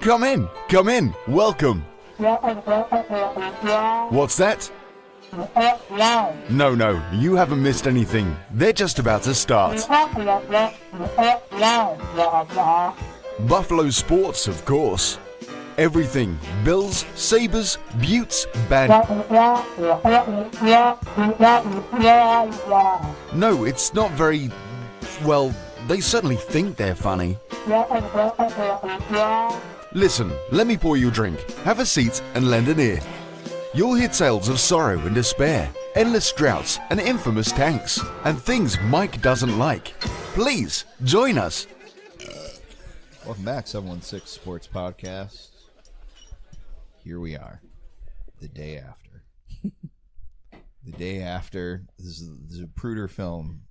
Come in, welcome. What's that? No, you haven't missed anything. They're just about to start. Buffalo sports, of course. Everything. Bills, Sabres, Buttes, No, it's not very... Well, they certainly think they're funny. Listen, let me pour you a drink. Have a seat and lend an ear. You'll hear tales of sorrow and despair, endless droughts and infamous tanks, and things Mike doesn't like. Please, join us. Welcome back, 716 Sports Podcast. Here we are, the day after. The day after, this is a Pruder film,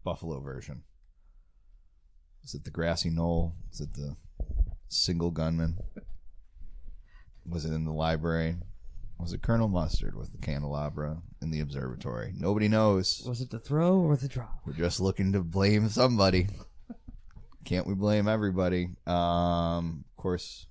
Buffalo version. Is it the grassy knoll? Is it the single gunman? Was it in the library? Was it Colonel Mustard with the candelabra in the observatory? Nobody knows. Was it the throw or the drop? We're just looking to blame somebody. Can't we blame everybody? Of course,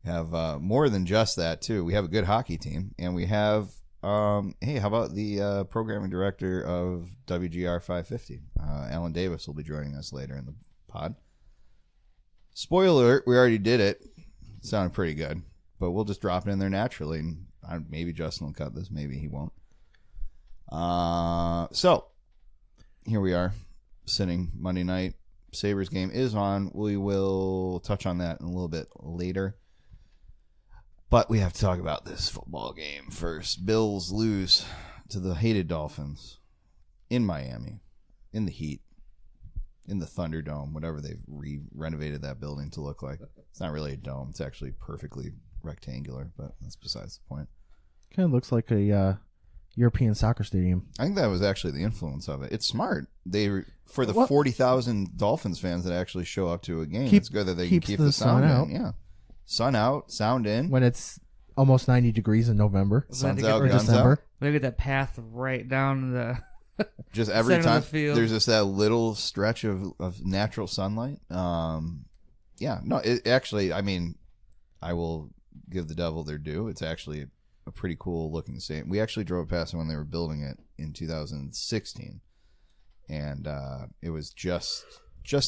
have more than just that, too. We have a good hockey team, and we have, hey, how about the programming director of WGR 550? Allan Davis will be joining us later in the pod. Spoiler alert, we already did it. Sounded pretty good, but we'll just drop it in there naturally, and maybe Justin will cut this, maybe he won't. So, here we are, sitting Monday night. Sabres game is on. We will touch on that in a little bit later. But we have to talk about this football game first. Bills lose to the hated Dolphins in Miami, in the heat, in the Thunderdome, whatever they've renovated that building to look like. It's not really a dome. It's actually perfectly rectangular, but that's besides the point. Kind of looks like a European soccer stadium. I think that was actually the influence of it. It's smart. For the 40,000 Dolphins fans that actually show up to a game, it's good that they can keep the sound out. in. Yeah. Sun out, sound in. When it's almost 90 degrees in November. Sun's out, guns December. out. They get that path right down the just every time the field. There's just that little stretch of natural sunlight. Yeah, no, it actually, I mean, I will give the devil their due. It's actually a pretty cool looking stadium. We actually drove past it when they were building it in 2016, and it was just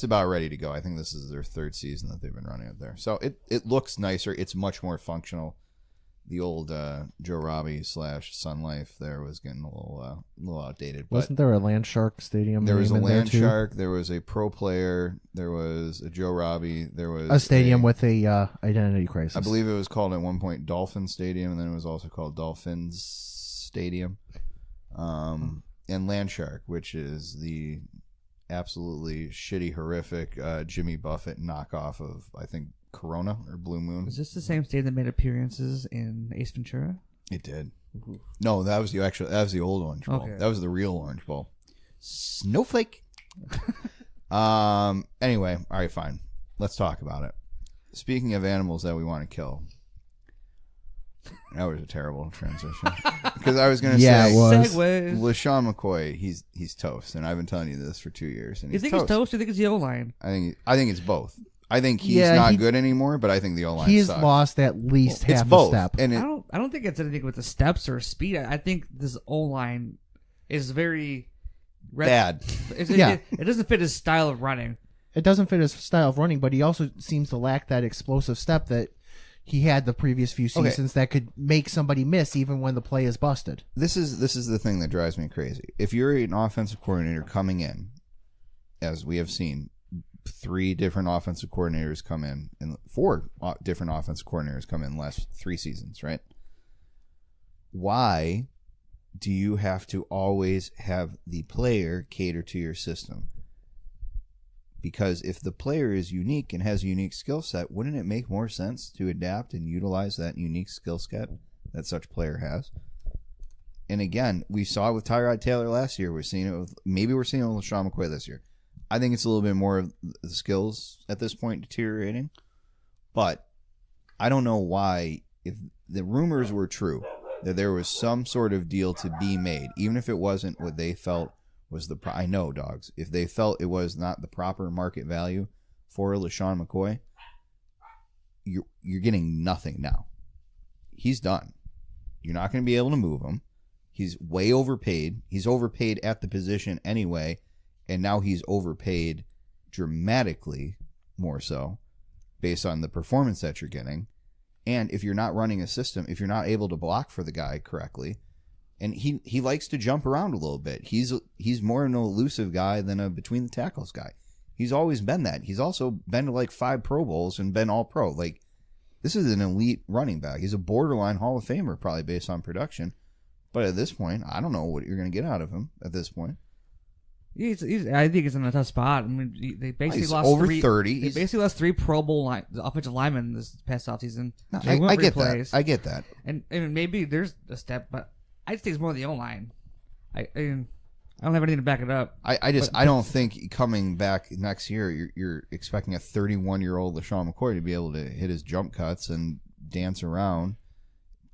about ready to go. I think this is their third season that they've been running it there. So it looks nicer. It's much more functional. The old Joe Robbie / Sun Life there was getting a little outdated. Wasn't there a Land Shark stadium? There was a Land Shark. There was a pro player. There was a Joe Robbie. There was a stadium with a identity crisis. I believe it was called at one point Dolphin Stadium, and then it was also called Dolphins Stadium. And Land Shark, which is the absolutely shitty, horrific Jimmy Buffett knockoff of, I think, Corona or Blue Moon. Is this the same stadium that made appearances in Ace Ventura? It did. Ooh. No, that was the old Orange Bowl. Okay. That was the real Orange Bowl. Snowflake. Anyway, all right, fine. Let's talk about it. Speaking of animals that we want to kill. That was a terrible transition. Because I was going to say, it was. LeSean McCoy, he's toast, and I've been telling you this for 2 years. And you think he's toast? Or you think it's the O-line? I think it's both. I think he's not good anymore, but I think the O-line He's sucks. lost at least half both. a step. And I don't think it's anything with the steps or speed. I think this O-line is very bad. It doesn't fit his style of running. It doesn't fit his style of running, but he also seems to lack that explosive step that he had the previous few seasons that could make somebody miss even when the play is busted. This is the thing that drives me crazy. If you're an offensive coordinator coming in, as we have seen, 3 different offensive coordinators come in, and 4 different offensive coordinators come in the last 3 seasons, right? Why do you have to always have the player cater to your system? Because if the player is unique and has a unique skill set, wouldn't it make more sense to adapt and utilize that unique skill set that such player has? And again, we saw it with Tyrod Taylor last year. We're seeing it with LeSean McCoy this year. I think it's a little bit more of the skills at this point deteriorating. But I don't know why, if the rumors were true, that there was some sort of deal to be made, even if it wasn't what they felt was the I know, dogs. If they felt it was not the proper market value for LeSean McCoy, you're getting nothing now. He's done. You're not going to be able to move him. He's way overpaid. He's overpaid at the position anyway, and now he's overpaid dramatically more so based on the performance that you're getting. And if you're not running a system, if you're not able to block for the guy correctly, and he likes to jump around a little bit. He's more an elusive guy than a between the tackles guy. He's always been that. He's also been to like 5 Pro Bowls and been all pro. Like, this is an elite running back. He's a borderline Hall of Famer probably based on production. But at this point, I don't know what you're going to get out of him at this point. I think he's in a tough spot. I mean, they basically He's lost over 3. 30. They basically lost 3 Pro Bowl offensive linemen this past offseason. No, I get that. I get that. And maybe there's a step, but I just think it's more the O-line. I don't have anything to back it up. I don't think coming back next year, you're expecting a 31-year-old LaShawn McCoy to be able to hit his jump cuts and dance around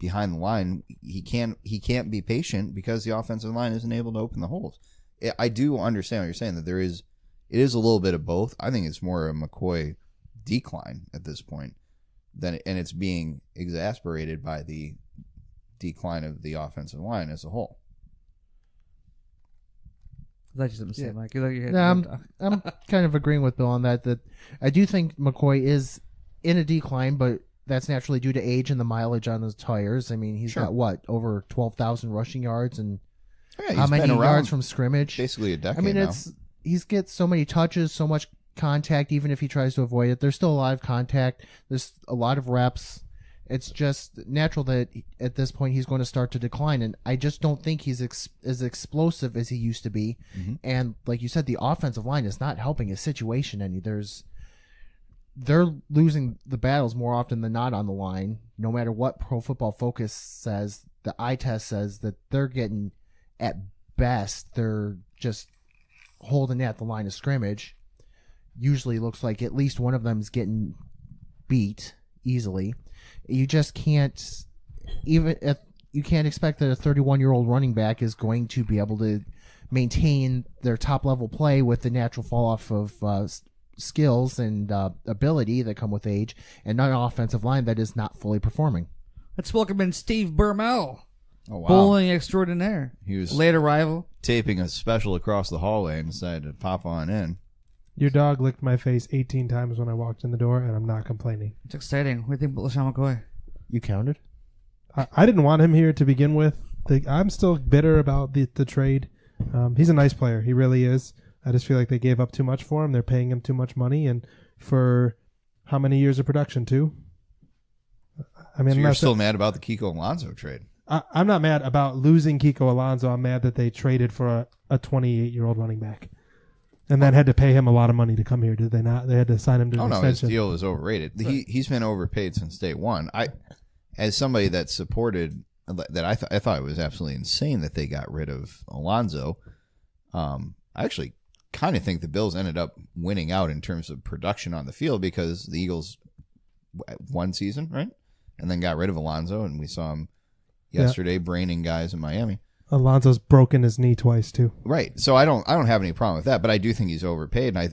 behind the line. He can't be patient because the offensive line isn't able to open the holes. I do understand what you're saying, that it is a little bit of both. I think it's more a McCoy decline at this point, and it's being exasperated by the decline of the offensive line as a whole. I thought you said the same, Mike. I'm kind of agreeing with Bill on that. That I do think McCoy is in a decline, but that's naturally due to age and the mileage on his tires. I mean, he's got over 12,000 rushing yards and how many yards from scrimmage? Basically a decade. I mean, he's gets so many touches, so much contact. Even if he tries to avoid it, there's still a lot of contact. There's a lot of reps. It's just natural that at this point he's going to start to decline, and I just don't think he's as explosive as he used to be. Mm-hmm. And like you said, the offensive line is not helping his situation any. They're losing the battles more often than not on the line. No matter what Pro Football Focus says, the eye test says that they're getting, at best, they're just holding at the line of scrimmage. Usually looks like at least one of them is getting beat easily. You just can't you can't expect that a 31-year-old running back is going to be able to maintain their top level play with the natural fall off of skills and ability that come with age, and an offensive line that is not fully performing. Let's welcome in Steve Bermel. Oh, wow. Bowling extraordinaire. He was late arrival, taping a special across the hallway and decided to pop on in. Your dog licked my face 18 times when I walked in the door, and I'm not complaining. It's exciting. What do you think about LaShawn McCoy? You counted? I didn't want him here to begin with. I'm still bitter about the trade. He's a nice player. He really is. I just feel like they gave up too much for him. They're paying him too much money, and for how many years of production, too? I mean, so you're still mad about the Kiko Alonso trade? I'm not mad about losing Kiko Alonso. I'm mad that they traded for a 28-year-old running back. And then had to pay him a lot of money to come here, did they not? They had to sign him to an extension. His deal was overrated. Right. He's been overpaid since day one. As somebody that supported that, I thought it was absolutely insane that they got rid of Alonso. I actually kind of think the Bills ended up winning out in terms of production on the field because the Eagles won season, right? And then got rid of Alonso, and we saw him yesterday braining guys in Miami. Alonso's broken his knee twice too. Right. So I don't have any problem with that, but I do think he's overpaid. And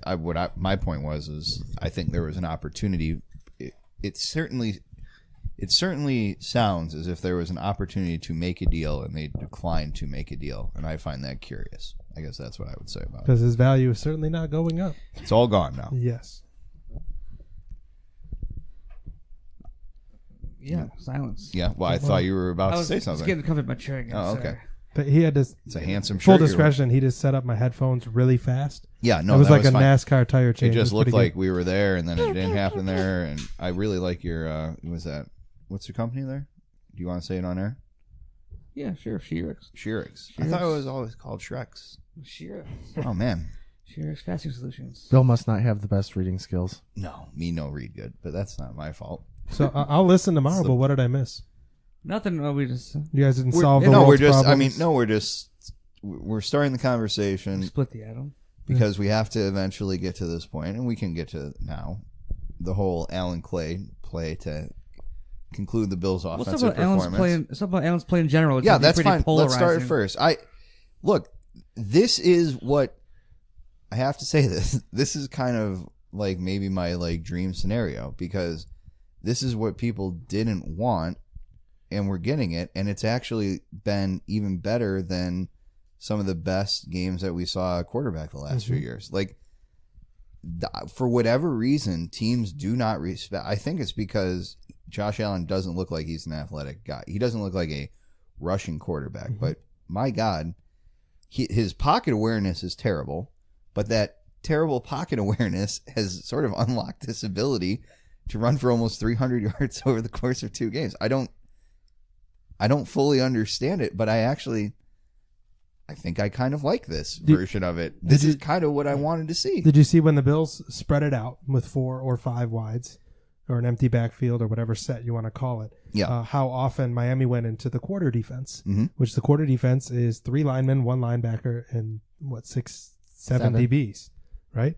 my point was I think there was an opportunity. It certainly sounds as if there was an opportunity to make a deal and they declined to make a deal, and I find that curious. I guess that's what I would say about it. Because his value is certainly not going up. It's all gone now. Yes. Yeah, silence. Yeah, well, I thought you were about to say something. I was getting comfy with my chair again. Oh, okay. But he had to. It's a handsome shirt. Full discretion, he just set up my headphones really fast. Yeah, no, it was that like was a fine. NASCAR tire change. It just looked like we were there, and then it didn't happen there. And I really like your. Was that? What's your company there? Do you want to say it on air? Yeah, sure. Sheerix. I thought it was always called Shreks. Sheerix. Oh man. Sheerix Fasting Solutions. Bill must not have the best reading skills. No, me no read good, but that's not my fault. So I'll listen tomorrow. But what did I miss? Nothing. We just. You guys didn't solve the world's problems? We're starting the conversation. Split the atom. Because we have to eventually get to this point, and we can get to now the whole Allan Clay play to conclude the Bills' offensive performance. What's about Allan's play in general? It's that's fine. Polarizing. Let's start first. Look, this is what I have to say. This is kind of like maybe my dream scenario, because this is what people didn't want, and we're getting it, and it's actually been even better than some of the best games that we saw at quarterback the last few years. Like, for whatever reason, teams do not respect. I think it's because Josh Allen doesn't look like he's an athletic guy. He doesn't look like a rushing quarterback. But my God, his pocket awareness is terrible. But that terrible pocket awareness has sort of unlocked this ability to run for almost 300 yards over the course of 2 games. I don't fully understand it, but I think I kind of like this version of it. This is kind of what I wanted to see. Did you see when the Bills spread it out with 4 or 5 wides or an empty backfield or whatever set you want to call it? Yeah. How often Miami went into the quarter defense, which the quarter defense is 3 linemen, 1 linebacker, and 6, 7 DBs, right?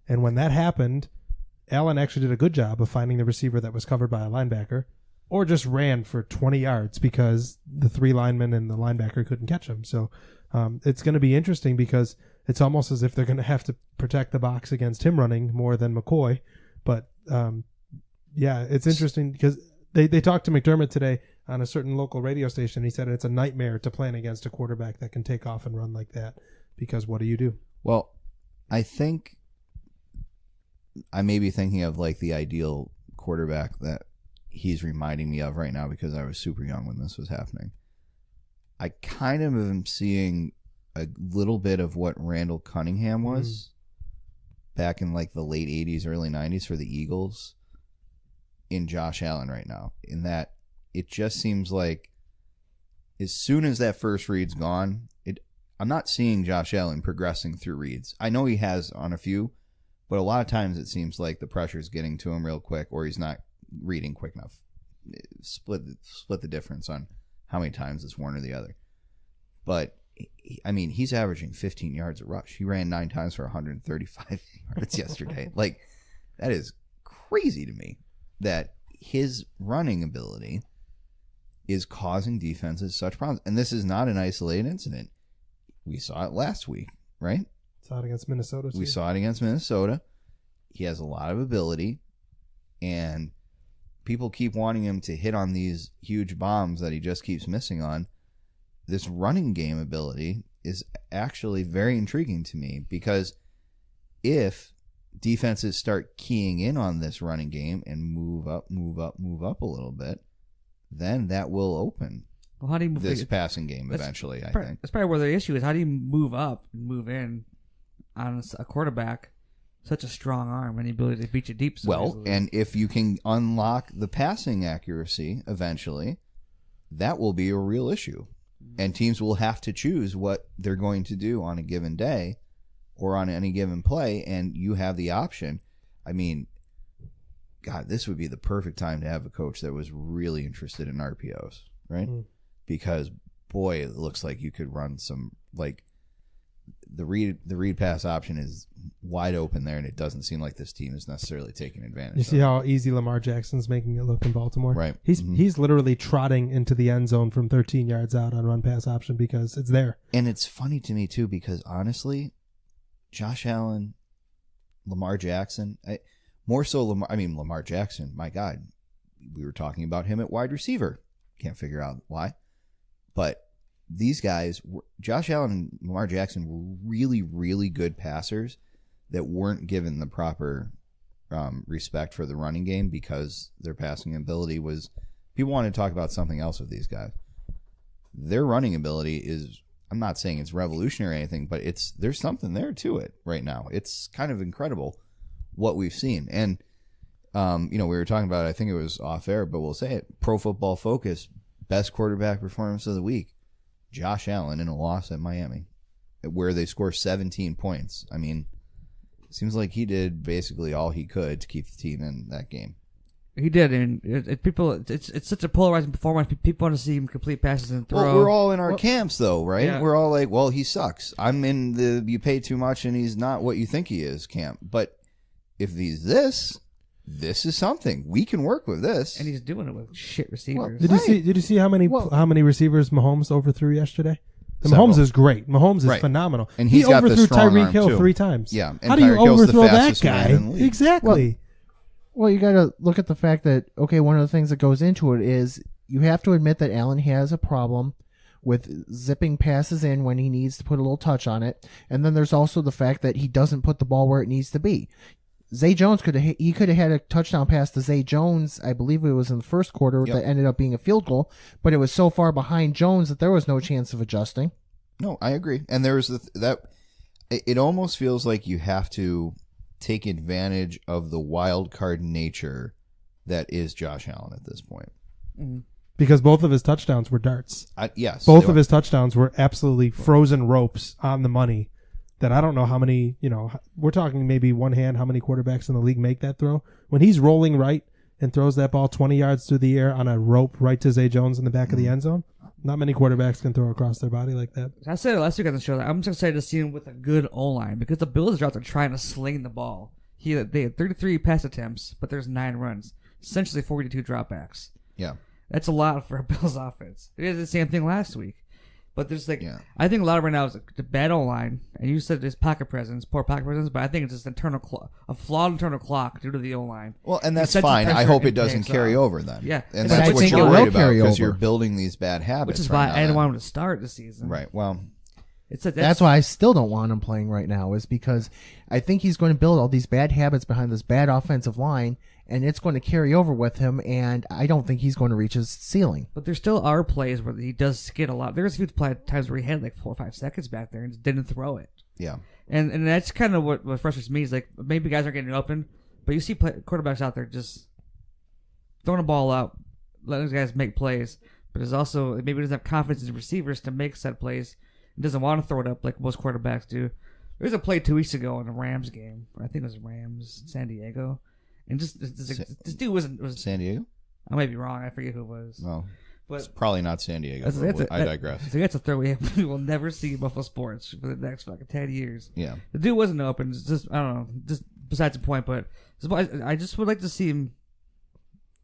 And when that happened, Allen actually did a good job of finding the receiver that was covered by a linebacker, or just ran for 20 yards because the 3 linemen and the linebacker couldn't catch him. So it's going to be interesting because it's almost as if they're going to have to protect the box against him running more than McCoy. But yeah, it's interesting because they talked to McDermott today on a certain local radio station. He said it's a nightmare to plan against a quarterback that can take off and run like that because what do you do? Well, I think I may be thinking of like the ideal quarterback that he's reminding me of right now because I was super young when this was happening. I kind of am seeing a little bit of what Randall Cunningham was back in like the late 80s, early 90s for the Eagles in Josh Allen right now. In that it just seems like as soon as that first read's gone, I'm not seeing Josh Allen progressing through reads. I know he has on a few, but a lot of times it seems like the pressure's getting to him real quick or he's not reading quick enough. Split the difference on how many times it's one or the other. But, I mean, he's averaging 15 yards a rush. He ran 9 times for 135 yards yesterday. Like, that is crazy to me that his running ability is causing defenses such problems. And this is not an isolated incident. We saw it last week, right? Saw it against Minnesota. We saw it against Minnesota. He has a lot of ability, and people keep wanting him to hit on these huge bombs that he just keeps missing on. This running game ability is actually very intriguing to me because if defenses start keying in on this running game and move up a little bit, then that will open how do you move this passing game eventually, I think. That's probably where the issue is. How do you move up and move in on a quarterback? Such a strong arm and the ability to beat you deep. So easily. And if you can unlock the passing accuracy eventually, that will be a real issue. And teams will have to choose what they're going to do on a given day or on any given play, and you have the option. I mean, God, this would be the perfect time to have a coach that was really interested in RPOs, right? Because, boy, it looks like you could run some, like, the read pass option is wide open there, and it doesn't seem like this team is necessarily taking advantage. You see how easy Lamar Jackson's making it look in Baltimore? Right. He's literally trotting into the end zone from 13 yards out on run pass option because it's there. And it's funny to me, too, because honestly, Josh Allen, Lamar Jackson, Lamar Jackson, my God, we were talking about him at wide receiver. Can't figure out why. But these guys, Josh Allen and Lamar Jackson, were really, really good passers that weren't given the proper respect for the running game because their passing ability was... People want to talk about something else with these guys. Their running ability is... I'm not saying it's revolutionary or anything, but there's something there to it right now. It's kind of incredible what we've seen. And, we were talking about, I think it was off air, but we'll say it, Pro Football Focus, best quarterback performance of the week. Josh Allen in a loss at Miami, where they score 17 points. I mean, it seems like he did basically all he could to keep the team in that game. He did, and it's such a polarizing performance. People want to see him complete passes and throw. Well, we're all in our camps, though, right? Yeah. We're all like, well, he sucks. I'm in the you pay too much and he's not what you think he is camp. But if he's this is something. We can work with this. And he's doing it with shit receivers. Did you see how many receivers Mahomes overthrew yesterday? Mahomes is great. Mahomes is phenomenal. And he got overthrew the strong Tyreek arm Hill too. 3 times. Yeah. And How do you Tyreek Hill's overthrow the that fastest guy? man in the league. Exactly. Well, you got to look at the fact that, okay, one of the things that goes into it is you have to admit that Allan has a problem with zipping passes in when he needs to put a little touch on it. And then there's also the fact that he doesn't put the ball where it needs to be. Zay Jones could have had a touchdown pass to Zay Jones, I believe it was in the first quarter, that ended up being a field goal, but it was so far behind Jones that there was no chance of adjusting. No, I agree. And there was it almost feels like you have to take advantage of the wild card nature that is Josh Allen at this point. Mm-hmm. Because both of his touchdowns were darts. Yes. Both of his touchdowns were absolutely frozen ropes on the money. That I don't know how many, we're talking maybe one hand, how many quarterbacks in the league make that throw. When he's rolling right and throws that ball 20 yards through the air on a rope right to Zay Jones in the back of the end zone, not many quarterbacks can throw across their body like that. I said it last week on the show that I'm just excited to see him with a good O-line because the Bills are out there trying to sling the ball. They had 33 pass attempts, but there's 9 runs. Essentially 42 dropbacks. Yeah. That's a lot for a Bills offense. They did the same thing last week. But there's I think a lot of right now is the bad O-line, and you said there's pocket presence, poor pocket presence, but I think it's just a flawed internal clock due to the O-line. Well, and that's fine. I hope it doesn't carry over then. Yeah. And But that's I what think you're it will worried about carry because over. you're building these bad habits. Which is right why now I didn't then. want him to start the season. Right. Well, That's why I still don't want him playing right now, is because I think he's going to build all these bad habits behind this bad offensive line, and it's going to carry over with him, and I don't think he's going to reach his ceiling. But there still are plays where he does skid a lot. There's a few times where he had like 4 or 5 seconds back there and just didn't throw it. yeah. And that's kind of what frustrates me is like maybe guys aren't getting open, but you see quarterbacks out there just throwing the ball out, letting those guys make plays. But there's also maybe he doesn't have confidence in receivers to make set plays. He doesn't want to throw it up like most quarterbacks do. There was a play 2 weeks ago in a Rams game. I think it was Rams San Diego, and just this dude was San Diego? I might be wrong. I forget who it was. Well, But it's probably not San Diego. I digress. So that's a throw we will never see in Buffalo sports for the next fucking 10 years. Yeah. The dude wasn't open. It's just I don't know. Just besides the point, but I just would like to see him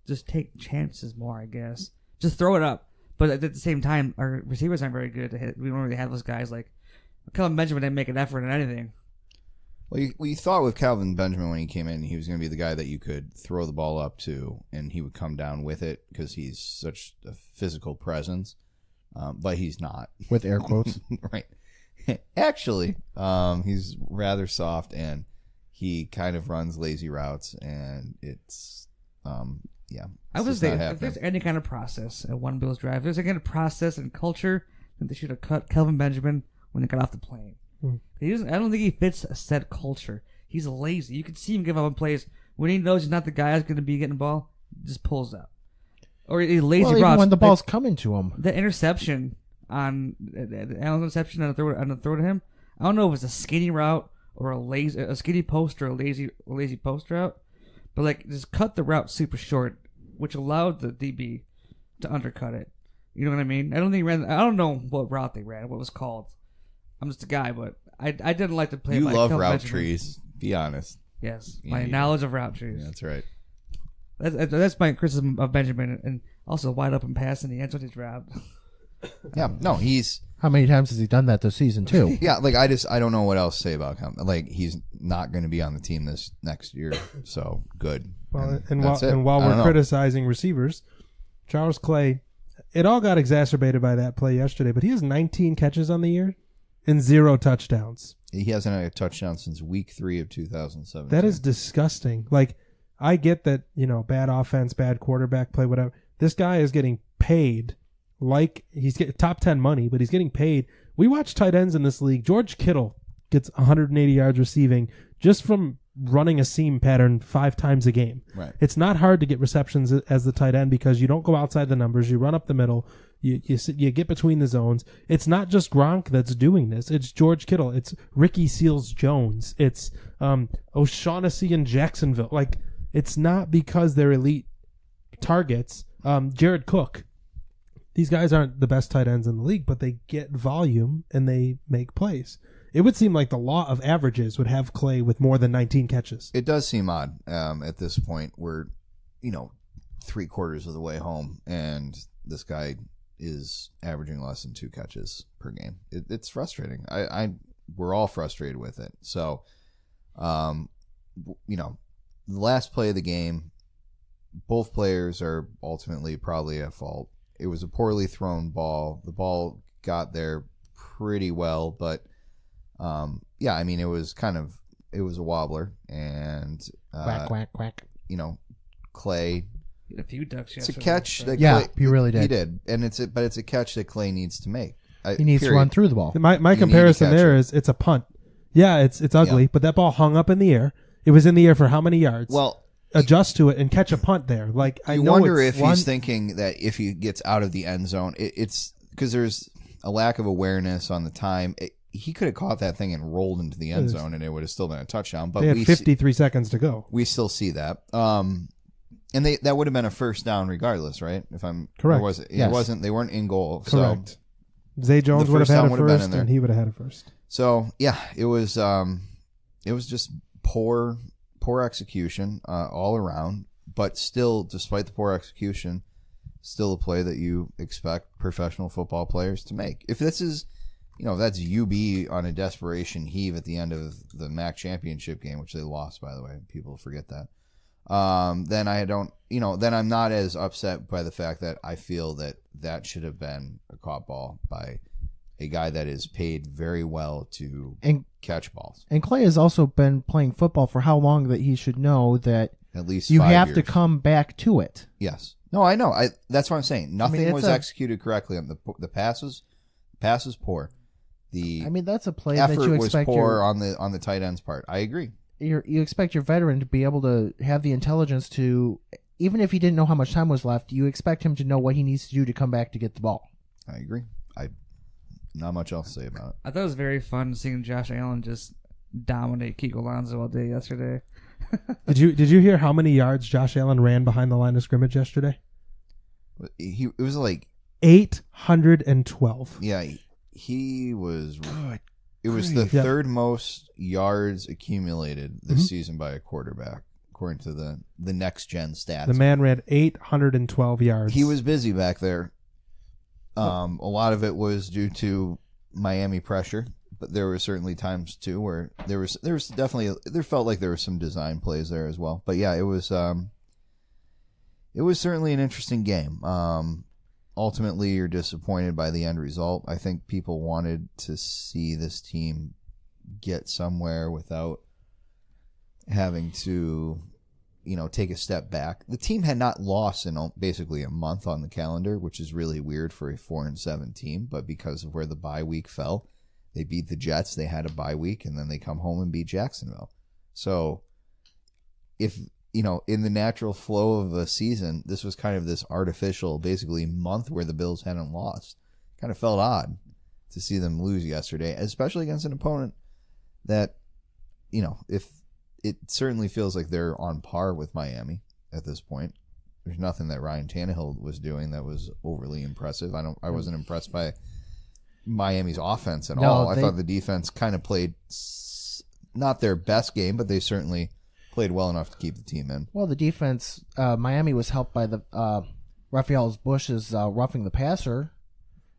just take chances more. I guess just throw it up. But at the same time, our receivers aren't very good to hit. We don't really have those guys like Calvin Benjamin didn't make an effort in anything. Well, you thought with Calvin Benjamin when he came in, he was going to be the guy that you could throw the ball up to, and he would come down with it because he's such a physical presence. But he's not. With air quotes. Right. Actually, he's rather soft, and he kind of runs lazy routes, and it's, yeah. I was thinking, if there's any kind of process at one Bills drive, if there's any kind of process and culture, then they should have cut Calvin Benjamin when they got off the plane. I don't think he fits a set culture. He's lazy. You can see him give up on plays when he knows he's not the guy that's going to be getting the ball. Just pulls up, or he's lazy. Well, even when the ball's coming to him, the interception on Allen's interception on the throw to him. I don't know if it's a skinny route or a skinny post or a lazy post route, but like just cut the route super short, which allowed the DB to undercut it. You know what I mean? I don't think he ran. I don't know what route they ran. What it was called. I'm just a guy, but I didn't like to play. You love Calvin route Benjamin. trees. Be honest. Yes, Yeah, my knowledge of route trees. Yeah, that's right. That's my criticism of Benjamin, and also wide open pass in the end zone he dropped. Yeah, no, he's. how many times has he done that this season too? Yeah, like I don't know what else to say about him. Like he's not going to be on the team this next year, so good. Well, that's it. while I don't we're know. criticizing receivers, Charles Clay, it all got exacerbated by that play yesterday, but he has 19 catches on the year and 0 touchdowns. He hasn't had a touchdown since week 3 of 2007. That is disgusting. Like, I get that, bad offense, bad quarterback play, whatever. This guy is getting paid like he's getting top 10 money, but he's getting paid. We watch tight ends in this league. George Kittle gets 180 yards receiving just from running a seam pattern 5 times a game. Right. It's not hard to get receptions as the tight end because you don't go outside the numbers. You run up the middle. You get between the zones. It's not just Gronk that's doing this. It's George Kittle. It's Ricky Seals-Jones. It's O'Shaughnessy in Jacksonville. Like, it's not because they're elite targets. Jared Cook. These guys aren't the best tight ends in the league, but they get volume and they make plays. It would seem like the law of averages would have Clay with more than 19 catches. It does seem odd at this point. We're, 3/4 of the way home, and this guy is averaging less than 2 catches per game. It's frustrating. We're all frustrated with it. So, the the last play of the game, both players are ultimately probably at fault. It was a poorly thrown ball. The ball got there pretty well, but yeah, I mean, it was a wobbler, and Quack, quack, quack. you know, Clay. A few ducks. It's a catch that Yeah, Clay, he really did. He did, and it's a catch that Clay needs to make. He needs to run through the ball. My You comparison need to catch there it. is it's a punt. Yeah, it's ugly, but that ball hung up in the air. It was in the air for how many yards? Well, adjust to it and catch a punt there. Like I you know wonder it's if he's thinking that if he gets out of the end zone, it's because there's a lack of awareness on the time. He could have caught that thing and rolled into the end zone, and it would have still been a touchdown. But they had 53 seconds to go. We still see that. And that would have been a first down regardless, right? If I'm correct. Or was it? Yes. It wasn't. They weren't in goal. Correct. Zay Jones the would have first had down it would have been in first, there. and he would have had it first. So yeah, it was just poor execution all around. But still, despite the poor execution, still a play that you expect professional football players to make. If this is, that's UB on a desperation heave at the end of the MAC championship game, which they lost, by the way. People forget that. Then I don't, then I'm not as upset by the fact that I feel that should have been a caught ball by a guy that is paid very well to catch balls. And Clay has also been playing football for how long that he should know that at least you 5 have years. to come back to it. Yes. No, I know. That's what I'm saying. Nothing was it's executed correctly on the passes. Pass was poor. The that's a play that effort you was expect poor on the tight end's part. I agree. You expect your veteran to be able to have the intelligence to, even if he didn't know how much time was left, you expect him to know what he needs to do to come back to get the ball. I agree. Not much else to say about it. I thought it was very fun seeing Josh Allen just dominate Kiko Alonso all day yesterday. Did you hear how many yards Josh Allen ran behind the line of scrimmage yesterday? It was like 812. Yeah, he was good. It was the third most yards accumulated this season by a quarterback, according to the next gen stats. The man ran 812 yards. He was busy back there. A lot of it was due to Miami pressure, but there were certainly times too where there felt like there were some design plays there as well. But yeah, it was certainly an interesting game. Ultimately, you're disappointed by the end result. I think people wanted to see this team get somewhere without having to, take a step back. The team had not lost in basically a month on the calendar, which is really weird for a 4-7 team. But because of where the bye week fell, they beat the Jets. They had a bye week, and then they come home and beat Jacksonville. So, if in the natural flow of a season, this was kind of this artificial, basically, month where the Bills hadn't lost. Kind of felt odd to see them lose yesterday, especially against an opponent that, if it certainly feels like they're on par with Miami at this point. There's nothing that Ryan Tannehill was doing that was overly impressive. I wasn't impressed by Miami's offense at all. I thought the defense kind of played not their best game, but they certainly played well enough to keep the team in. Well, the defense, Miami was helped by the Raphael Bush's roughing the passer,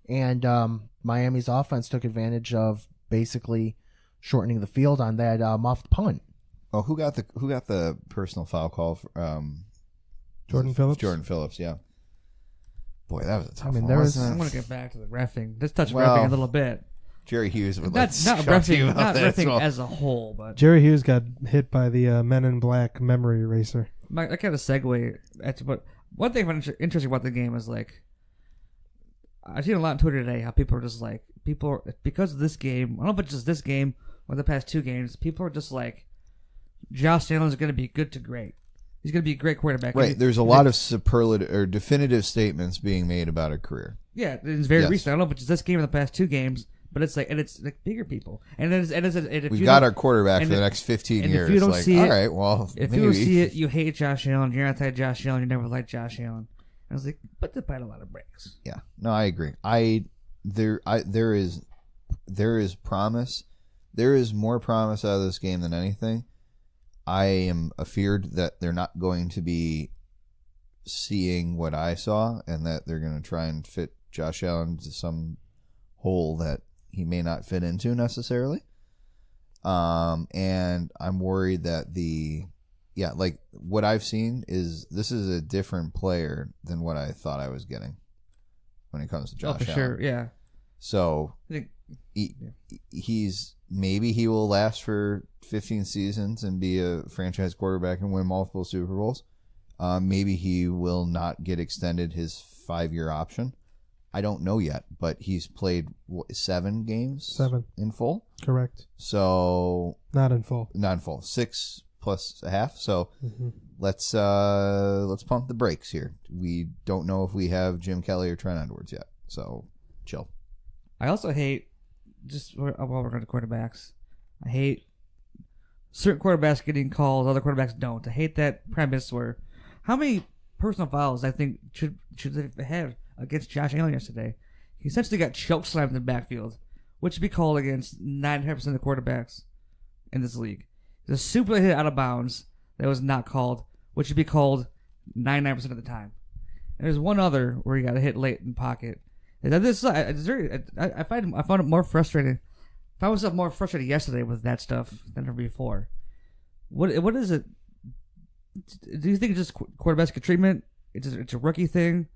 and Miami's offense took advantage of basically shortening the field on that muffed punt. Oh, who got the personal foul call? Jordan Phillips. Jordan Phillips, yeah. Boy, that was a tough one. I'm going to get back to the reffing. Let's touch reffing a little bit. Jerry Hughes would not reffing well. as a whole, but Jerry Hughes got hit by the Men in Black memory eraser. I kind of segue at, but one thing I find interesting about the game is like I've seen a lot on Twitter today how people are just like because of this game. I don't know if it's just this game or the past two games. People are just like Josh Allen is going to be good to great. He's going to be a great quarterback. Right. There's a lot of superlative or definitive statements being made about a career. Yeah, it's very recent. I don't know if it's just this game or the past two games. But it's like bigger people, and we've got our quarterback for the next 15 years. If you don't see it, all right, well, if you don't see it, you hate Josh Allen. You're anti-Josh Allen. You never liked Josh Allen. I was like, but they played a lot of breaks. Yeah, no, I agree. There is promise. There is more promise out of this game than anything. I am afeared that they're not going to be seeing what I saw, and that they're going to try and fit Josh Allen to some hole that he may not fit into necessarily. And I'm worried that the yeah, like what I've seen is this is a different player than what I thought I was getting when it comes to Josh for Allen. sure, yeah. So I think he's maybe he will last for 15 seasons and be a franchise quarterback and win multiple Super Bowls. Maybe he will not get extended his 5-year option. I don't know yet, but he's played 7 games? 7 in full? Correct. So Not in full. 6 plus a half. So let's pump the brakes here. We don't know if we have Jim Kelly or Trent Edwards yet. So chill. I also hate, just while we're going to quarterbacks, I hate certain quarterbacks getting calls, other quarterbacks don't. I hate that premise where how many personal fouls I think should they have against Josh Allen yesterday? He essentially got choke slammed in the backfield, which should be called against 99% of the quarterbacks in this league. The super hit out of bounds that was not called, which should be called 99% of the time. And there's one other where he got a hit late in the pocket. I found it more frustrating. I found myself more frustrated yesterday with that stuff than ever before. What is it? Do you think it's just quarterback treatment? It's a rookie thing.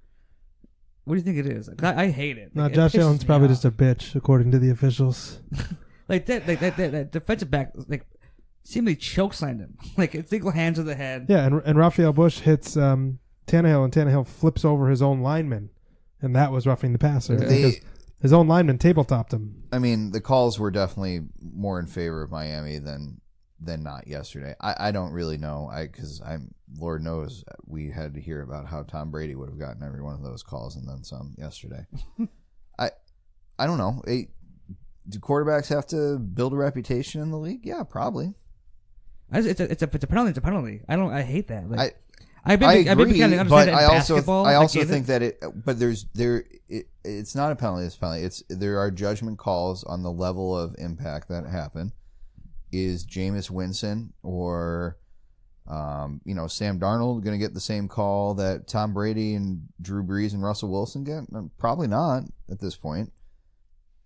What do you think it is? I hate it. No, Josh Allen's probably just a bitch, according to the officials. Like that defensive back, like seemingly chokeslammed him. Like it's equal hands to the head. Yeah, and Raphael Bush hits Tannehill, and Tannehill flips over his own lineman, and that was roughing the passer because his own lineman tabletopped him. I mean, the calls were definitely more in favor of Miami than not yesterday. I don't really know. Because Lord knows we had to hear about how Tom Brady would have gotten every one of those calls and then some yesterday. I don't know. Do quarterbacks have to build a reputation in the league? Yeah, probably. It's a penalty. It's a penalty. I hate that. Like, I agree, but I also think that it's not a penalty. It's a penalty. There are judgment calls on the level of impact that happened. Is Jameis Winston or Sam Darnold going to get the same call that Tom Brady and Drew Brees and Russell Wilson get? Probably not at this point.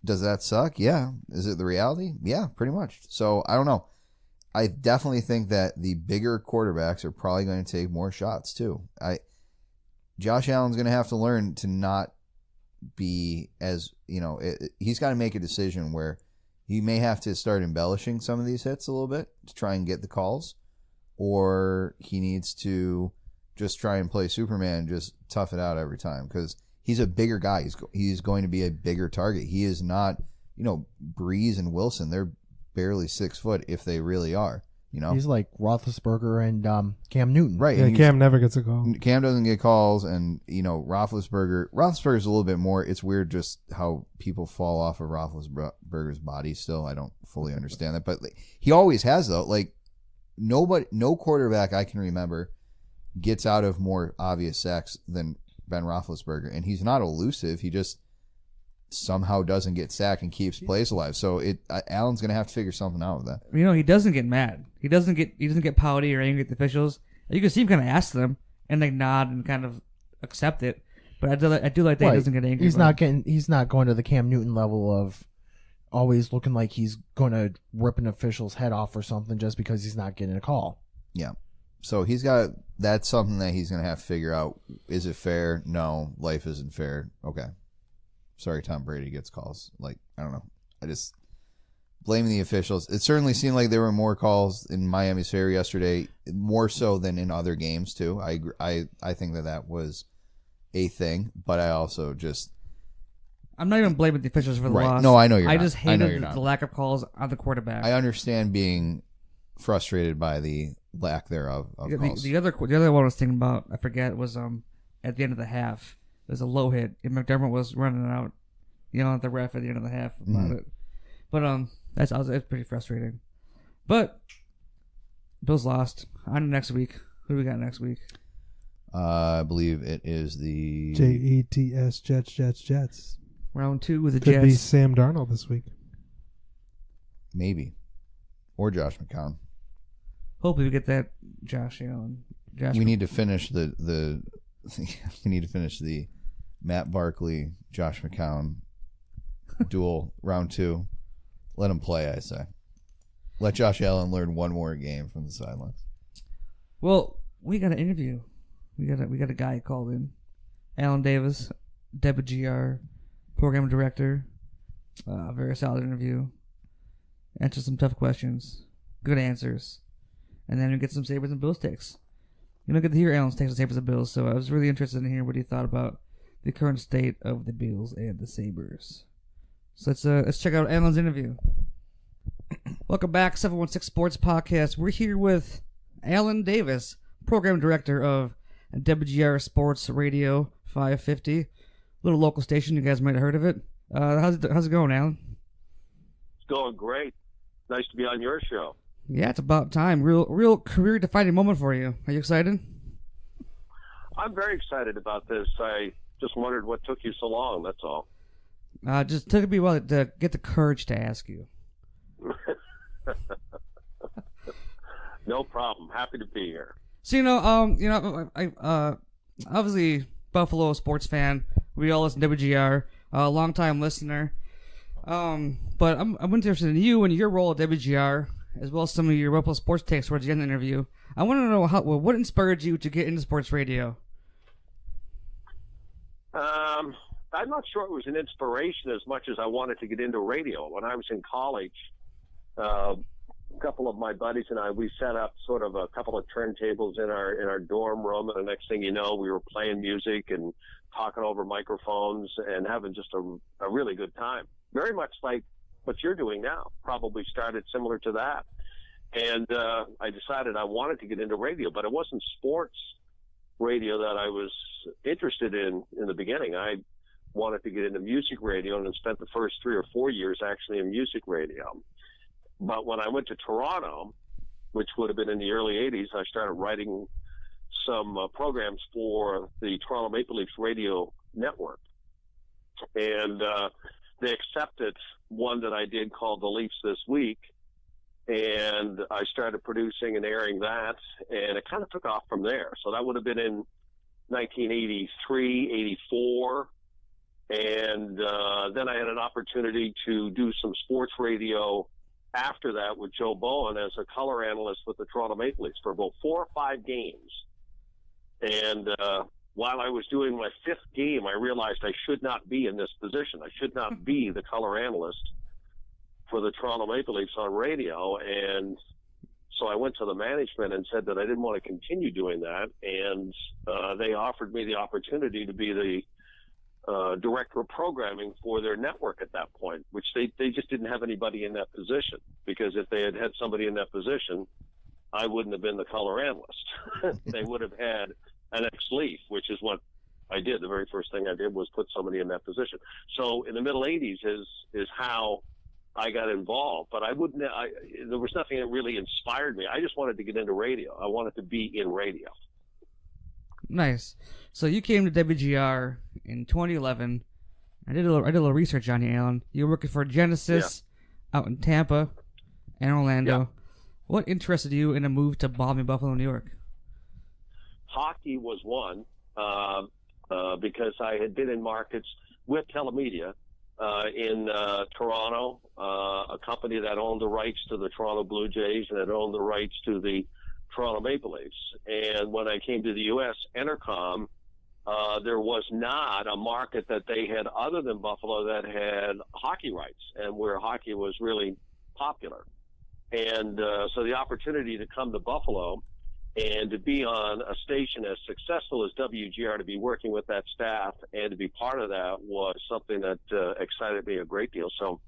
Does that suck? Yeah. Is it the reality? Yeah, pretty much. So I don't know. I definitely think that the bigger quarterbacks are probably going to take more shots too. Josh Allen's going to have to learn to not be as, he's got to make a decision where he may have to start embellishing some of these hits a little bit to try and get the calls, or he needs to just try and play Superman and just tough it out every time because he's a bigger guy. He's going to be a bigger target. He is not, Breeze and Wilson. They're barely 6 foot if they really are. He's like Roethlisberger and Cam Newton. Right. Yeah, Cam never gets a call. Cam doesn't get calls, and Roethlisberger's a little bit more. It's weird just how people fall off of Roethlisberger's body still. I don't fully understand that, but he always has though. Like no quarterback I can remember gets out of more obvious sacks than Ben Roethlisberger, and he's not elusive. He just somehow doesn't get sacked and keeps plays alive. So Allen's going to have to figure something out with that. He doesn't get mad. He doesn't get pouty or angry at the officials. You can see him kind of ask them and they nod and kind of accept it. But I do like that he doesn't get angry. He's not going to the Cam Newton level of always looking like he's going to rip an official's head off or something just because he's not getting a call. Yeah. So that's something that he's going to have to figure out. Is it fair? No. Life isn't fair. Okay. Sorry, Tom Brady gets calls. I don't know. I just blaming the officials. It certainly seemed like there were more calls in Miami's favor yesterday, more so than in other games too. I agree. I think that was a thing, but I also I'm not even blaming the officials for the loss. No, I know you're not. I just hated the lack of calls on the quarterback. I understand being frustrated by the lack thereof of calls. The other one I was thinking about, I forget, was at the end of the half. There's a low hit, and McDermott was running out, at the ref at the end of the half about it. But it's pretty frustrating. But Bills lost. On to next week. Who do we got next week? I believe it is the Jets, Jets. Round 2 with the Could Jets. be Sam Darnold this week. Maybe, or Josh McCown. Hopefully we get that Josh Allen. We need to finish the we need to finish the Matt Barkley, Josh McCown duel round 2. Let him play, I say. Let Josh Allen learn one more game from the sidelines. Well, we got an interview. We got a guy called in, Allan Davis, WGR program director. Very solid interview. Answered some tough questions, good answers, and then we get some Sabres and Bills takes. You don't get to hear Allan's takes on Sabres and Bills, so I was really interested in hearing what he thought about the current state of the Bills and the Sabres. So let's check out Allan's interview. Welcome back, 716 Sports Podcast. We're here with Allan Davis, program director of WGR Sports Radio 550, little local station. You guys might have heard of it. How's it going, Allan? It's going great. Nice to be on your show. Yeah, it's about time. Real career-defining moment for you. Are you excited? I'm very excited about this. I just wondered what took you so long, that's all. Just took me a while to get the courage to ask you. No problem. Happy to be here. So I obviously Buffalo sports fan. We all listen to WGR. Long time listener. But I'm interested in you and your role at WGR, as well as some of your Buffalo sports takes towards the end of the interview. I want to know what inspired you to get into sports radio. I'm not sure it was an inspiration as much as I wanted to get into radio. When I was in college, a couple of my buddies and I, we set up sort of a couple of turntables in our dorm room, and the next thing you know, we were playing music and talking over microphones and having just a really good time. Very much like what you're doing now. Probably started similar to that. And I decided I wanted to get into radio, but it wasn't sports radio that I was interested in the beginning. I wanted to get into music radio and spent the first 3 or 4 years actually in music radio. But when I went to Toronto, which would have been in the early 80s, I started writing some programs for the Toronto Maple Leafs radio network. And they accepted one that I did called The Leafs This Week. And I started producing and airing that, and it kind of took off from there. So that would have been in 1983, 84. And then I had an opportunity to do some sports radio after that with Joe Bowen as a color analyst with the Toronto Maple Leafs for about 4 or 5 games. And while I was doing my 5th game, I realized I should not be in this position. I should not be the color analyst for the Toronto Maple Leafs on radio. And so I went to the management and said that I didn't want to continue doing that. And they offered me the opportunity to be the director of programming for their network at that point, which they just didn't have anybody in that position, because if they had had somebody in that position, I wouldn't have been the color analyst. They would have had an ex-Leaf, which is what I did. The very first thing I did was put somebody in that position. So in the middle 80s is how I got involved, but there was nothing that really inspired me. I just wanted to get into radio. I wanted to be in radio. Nice. So you came to WGR in 2011. I did a little research on you, Allan. You were working for Genesis out in Tampa and Orlando. Yeah. What interested you in a move to balmy Buffalo, New York? Hockey was one, because I had been in markets with Telemedia in Toronto, a company that owned the rights to the Toronto Blue Jays and had owned the rights to the Toronto Maple Leafs. And when I came to the U.S., Entercom, there was not a market that they had other than Buffalo that had hockey rights and where hockey was really popular. And so the opportunity to come to Buffalo and to be on a station as successful as WGR, to be working with that staff and to be part of that, was something that excited me a great deal. So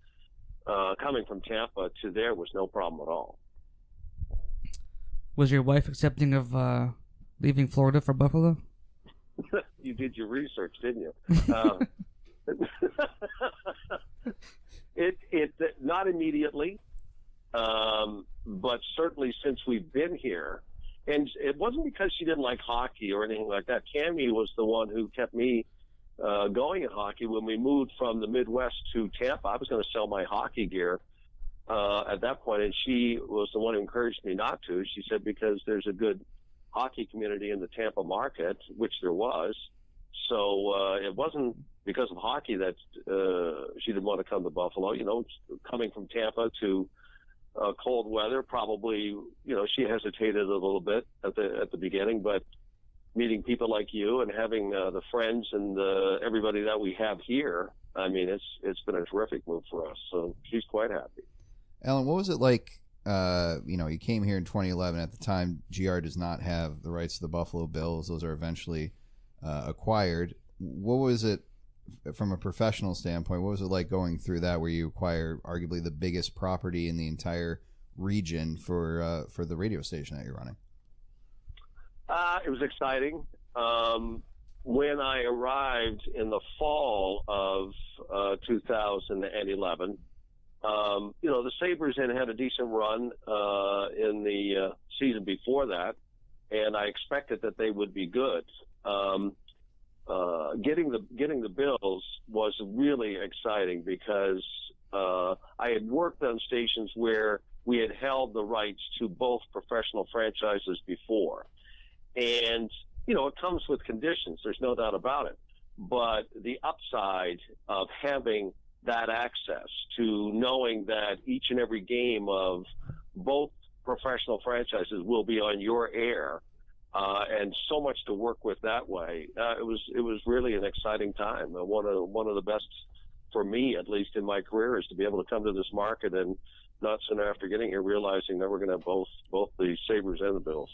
coming from Tampa to there was no problem at all. Was your wife accepting of leaving Florida for Buffalo? You did your research, didn't you? It not immediately, but certainly since we've been here. And it wasn't because she didn't like hockey or anything like that. Cammy was the one who kept me going in hockey. When we moved from the Midwest to Tampa, I was going to sell my hockey gear at that point, and she was the one who encouraged me not to. She said, because there's a good hockey community in the Tampa market, which there was. So it wasn't because of hockey that she didn't want to come to Buffalo. You know, coming from Tampa to cold weather. Probably, she hesitated a little bit at the beginning, but meeting people like you and having the friends and everybody that we have here, I mean, it's been a terrific move for us. So she's quite happy. Allan, what was it like? You came here in 2011. At the time, GR does not have the rights to the Buffalo Bills. Those are eventually acquired. What was it from a professional standpoint? What was it like going through that, where you acquire arguably the biggest property in the entire region for the radio station that you're running? It was exciting. When I arrived in the fall of 2011, the Sabres had a decent run in the season before that, and I expected that they would be good. Getting the Bills was really exciting because I had worked on stations where we had held the rights to both professional franchises before. And, it comes with conditions. There's no doubt about it. But the upside of having that access to knowing that each and every game of both professional franchises will be on your air, and so much to work with that way. It was really an exciting time. One of the best for me, at least in my career, is to be able to come to this market and not soon after getting here realizing that we're going to have both the Sabres and the Bills.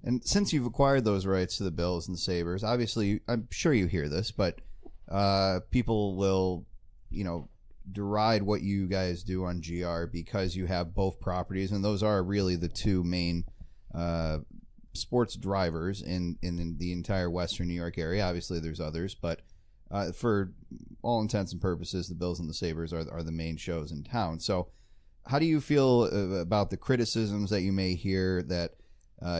And since you've acquired those rights to the Bills and the Sabres, obviously, I'm sure you hear this, but people will, deride what you guys do on GR because you have both properties, and those are really the two main sports drivers in the entire Western New York area. Obviously, there's others, but for all intents and purposes, the Bills and the Sabres are the main shows in town. So how do you feel about the criticisms that you may hear that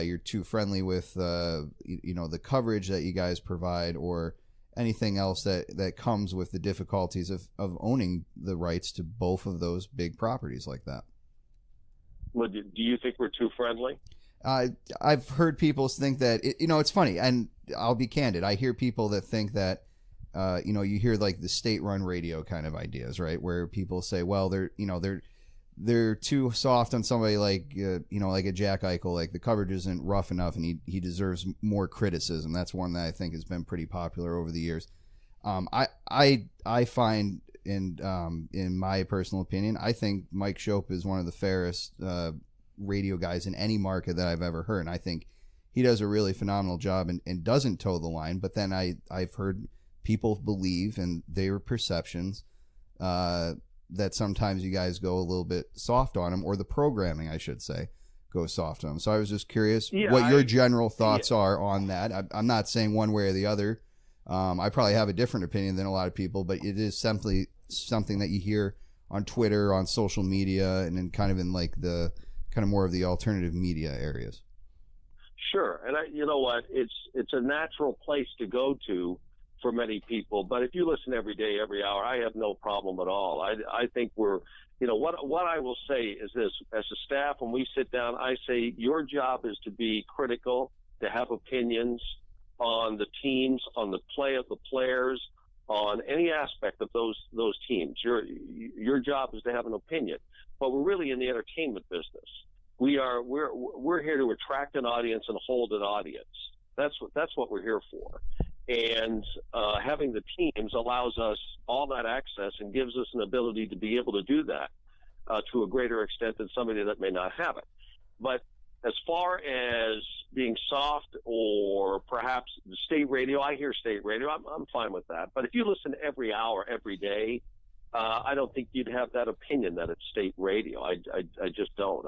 you're too friendly with the coverage that you guys provide, or anything else that comes with the difficulties of owning the rights to both of those big properties like that? Well, do you think we're too friendly? I've heard people think that it's funny, and I'll be candid. I hear people that think that you hear like the state-run radio kind of ideas, right? Where people say, well, they're too soft on somebody like like a Jack Eichel. Like, the coverage isn't rough enough, and he deserves more criticism. That's one that I think has been pretty popular over the years. I find, in my personal opinion, I think Mike Shope is one of the fairest radio guys in any market that I've ever heard, and I think he does a really phenomenal job and doesn't toe the line. But then I've heard people believe, and their perceptions, that sometimes you guys go a little bit soft on them, or the programming, I should say, goes soft on them. So I was just curious what your general thoughts are on that. I'm not saying one way or the other. I probably have a different opinion than a lot of people, but it is simply something that you hear on Twitter, on social media, and then kind of in like the kind of more of the alternative media areas. Sure. And you know what? It's a natural place to go to for many people, but if you listen every day, every hour, I have no problem at all. I think we're, what I will say is this: as a staff, when we sit down, I say your job is to be critical, to have opinions on the teams, on the play of the players, on any aspect of those teams. Your job is to have an opinion, but we're really in the entertainment business. We're here to attract an audience and hold an audience. That's what we're here for. And having the teams allows us all that access and gives us an ability to be able to do that to a greater extent than somebody that may not have it. But as far as being soft or perhaps the state radio, I hear state radio. I'm fine with that. But if you listen every hour, every day, I don't think you'd have that opinion that it's state radio. I just don't.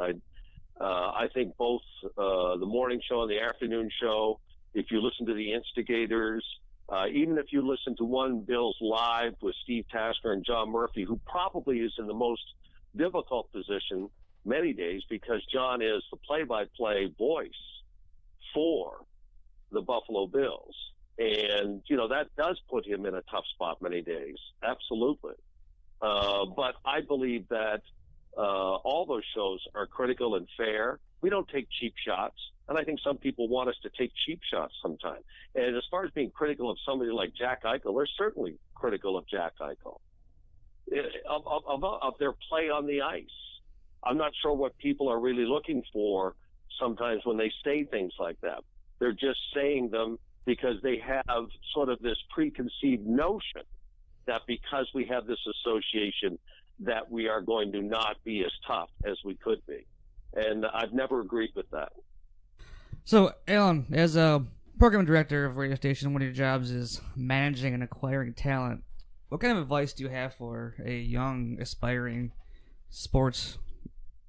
I think both the morning show and the afternoon show, if you listen to the instigators, even if you listen to one Bills Live with Steve Tasker and John Murphy, who probably is in the most difficult position many days because John is the play-by-play voice for the Buffalo Bills. And, that does put him in a tough spot many days. Absolutely. But I believe that all those shows are critical and fair. We don't take cheap shots. And I think some people want us to take cheap shots sometimes. And as far as being critical of somebody like Jack Eichel, they're certainly critical of Jack Eichel, of their play on the ice. I'm not sure what people are really looking for sometimes when they say things like that. They're just saying them because they have sort of this preconceived notion that because we have this association that we are going to not be as tough as we could be. And I've never agreed with that. So, Allan, as a program director of a radio station, one of your jobs is managing and acquiring talent. What kind of advice do you have for a young, aspiring someone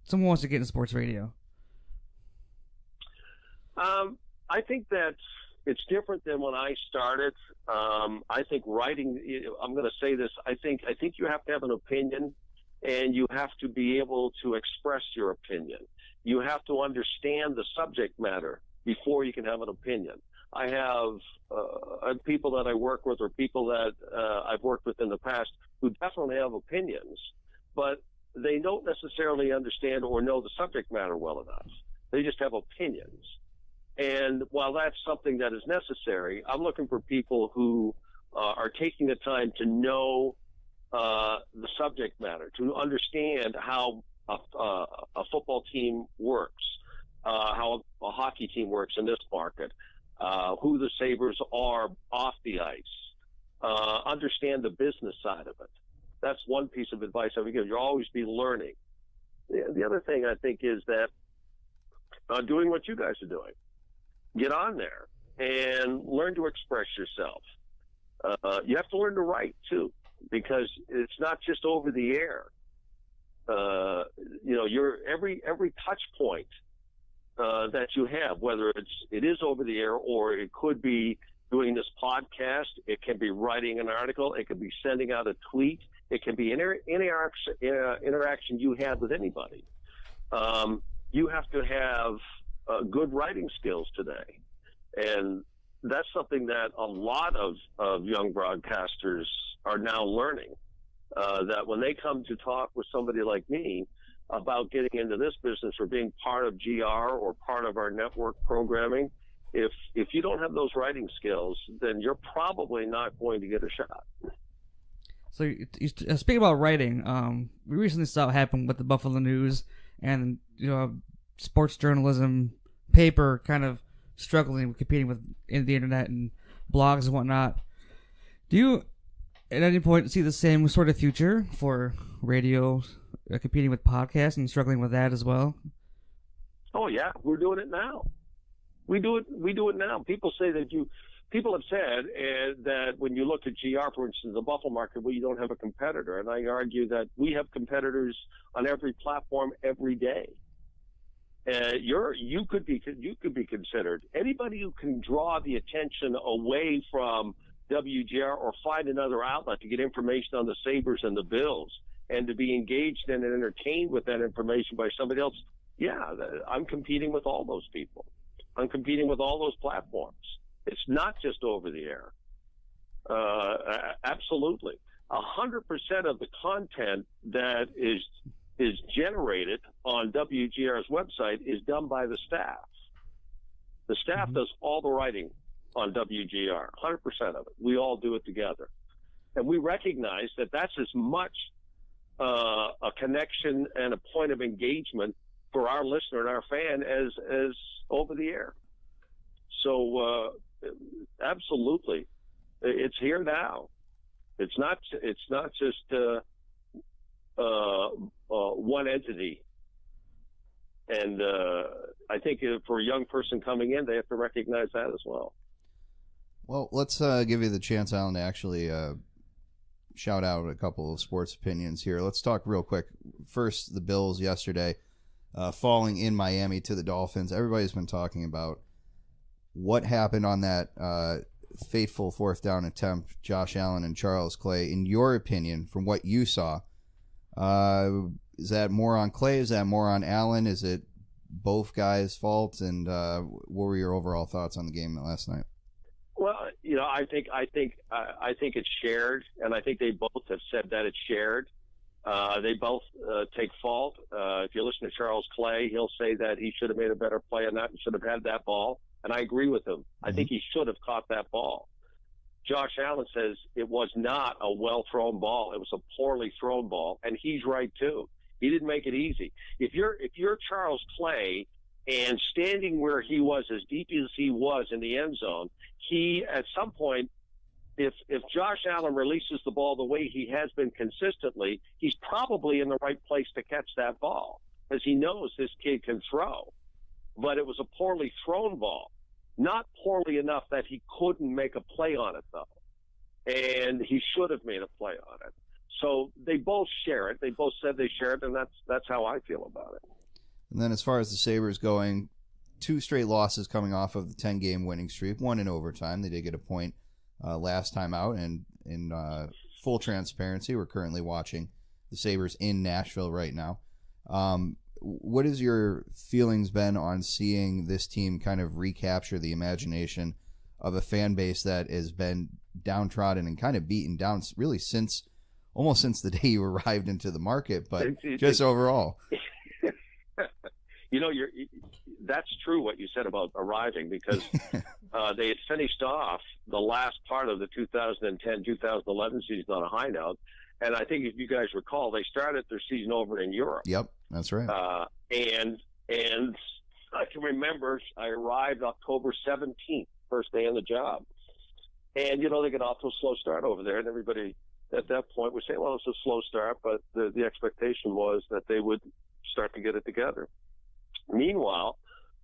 who wants to get into sports radio? I think that it's different than when I started. I think writing, I'm going to say this, I think you have to have an opinion, and you have to be able to express your opinion. You have to understand the subject matter before you can have an opinion. I have people that I work with, or people that I've worked with in the past, who definitely have opinions, but they don't necessarily understand or know the subject matter well enough. They just have opinions. And while that's something that is necessary, I'm looking for people who are taking the time to know the subject matter, to understand how a football team works, how a hockey team works in this market, who the Sabres are off the ice, understand the business side of it. That's one piece of advice I would give. You'll always be learning. The other thing I think is that doing what you guys are doing. Get on there and learn to express yourself. You have to learn to write too, because it's not just over the air. Your every touch point that you have, whether it is over the air, or it could be doing this podcast, it can be writing an article, it could be sending out a tweet, it can be interaction you have with anybody. You have to have good writing skills today. And that's something that a lot of young broadcasters are now learning, that when they come to talk with somebody like me about getting into this business or being part of GR or part of our network programming, if you don't have those writing skills, then you're probably not going to get a shot. So speaking about writing, we recently saw what happened with the Buffalo News and sports journalism paper kind of struggling with competing with the internet and blogs and whatnot. Do you at any point see the same sort of future for radio competing with podcasts and struggling with that as well? Oh yeah, we're doing it now. We do it now. People have said that when you look at GR, for instance, the Buffalo market, you don't have a competitor, and I argue that we have competitors on every platform every day. You could be considered. Anybody who can draw the attention away from WGR or find another outlet to get information on the Sabres and the Bills, and to be engaged and entertained with that information by somebody else. Yeah, I'm competing with all those people. I'm competing with all those platforms. It's not just over the air. Absolutely. 100% of the content that is generated on WGR's website is done by the staff. The staff does all the writing on WGR, 100% of it. We all do it together. And we recognize that that's as much a connection and a point of engagement for our listener and our fan as over the air. So absolutely, it's here now. It's not just one entity. And I think for a young person coming in, they have to recognize that as well. Well, let's give you the chance, Allan, to actually shout out a couple of sports opinions here. Let's talk real quick. First, the Bills yesterday falling in Miami to the Dolphins. Everybody's been talking about what happened on that fateful fourth down attempt, Josh Allen and Charles Clay. In your opinion, from what you saw, is that more on Clay? Is that more on Allen? Is it both guys' fault? And what were your overall thoughts on the game last night? Well, I think it's shared, and I think they both have said that it's shared. They both take fault. If you listen to Charles Clay, he'll say that he should have made a better play on that and should have had that ball. And I agree with him. I think he should have caught that ball. Josh Allen says it was not a well-thrown ball. It was a poorly thrown ball, and he's right too. He didn't make it easy. If you're Charles Clay and standing where he was, as deep as he was in the end zone, he at some point, if Josh Allen releases the ball the way he has been consistently, he's probably in the right place to catch that ball, because he knows this kid can throw. But it was a poorly thrown ball. Not poorly enough that he couldn't make a play on it, though. And he should have made a play on it. So they both share it. They both said they share it, and that's how I feel about it. And then as far as the Sabres going, 2 straight losses coming off of the 10-game winning streak, 1 in overtime. They did get a point last time out, and in full transparency, we're currently watching the Sabres in Nashville right now. What has your feelings been on seeing this team kind of recapture the imagination of a fan base that has been downtrodden and kind of beaten down really almost since the day you arrived into the market, but just overall? You know, that's true what you said about arriving, because they had finished off the last part of the 2010-2011 season on a high note. And I think if you guys recall, they started their season over in Europe. Yep, that's right. And I can remember I arrived October 17th, first day on the job. And, you know, they got off to a slow start over there. And everybody at that point was saying, well, it's a slow start, but the expectation was that they would start to get it together. Meanwhile,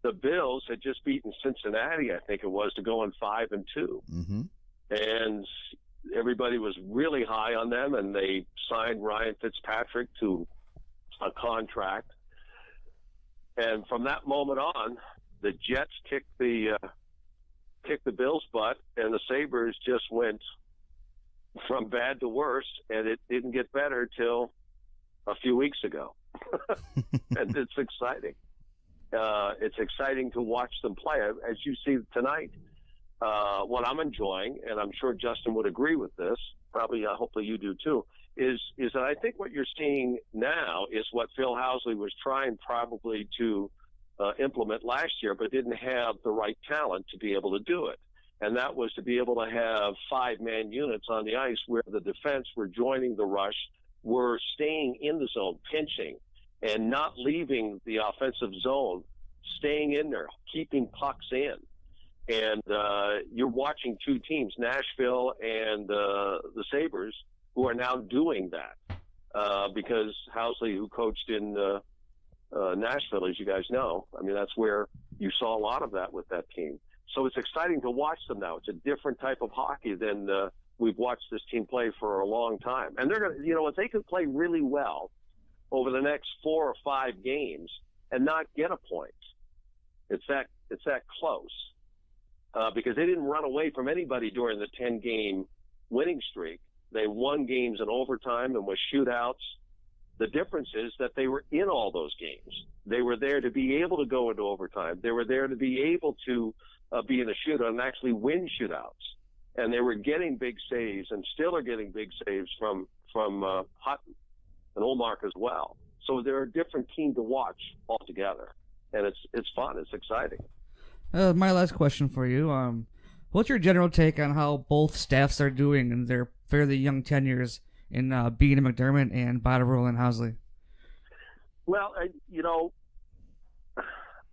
the Bills had just beaten Cincinnati, I think it was, to go on 5-2. Mm-hmm. And everybody was really high on them, and they signed Ryan Fitzpatrick to a contract. And from that moment on, the Jets kicked the Bills' butt, and the Sabres just went from bad to worse, and it didn't get better till a few weeks ago. And it's exciting. It's exciting to watch them play. As you see tonight, what I'm enjoying, and I'm sure Justin would agree with this, probably, hopefully you do too, is that I think what you're seeing now is what Phil Housley was trying probably to implement last year, but didn't have the right talent to be able to do it. And that was to be able to have 5-man units on the ice where the defense were joining the rush, were staying in the zone, pinching, and not leaving the offensive zone, staying in there, keeping pucks in. And you're watching 2 teams, Nashville and the Sabres, who are now doing that because Housley, who coached in Nashville, as you guys know, I mean, that's where you saw a lot of that with that team. So it's exciting to watch them now. It's a different type of hockey than we've watched this team play for a long time. And they're going to, you know, if they could play really well over the next 4 or 5 games and not get a point, it's that close. Because they didn't run away from anybody during the 10-game winning streak. They won games in overtime and with shootouts. The difference is that they were in all those games. They were there to be able to go into overtime. They were there to be able to be in a shootout and actually win shootouts. And they were getting big saves and still are getting big saves from Hutton and Olmark as well. So they're a different team to watch altogether. And it's fun. It's exciting. My last question for you. What's your general take on how both staffs are doing in their fairly young tenures in Bean and McDermott and Botterill and Housley? Well, you know,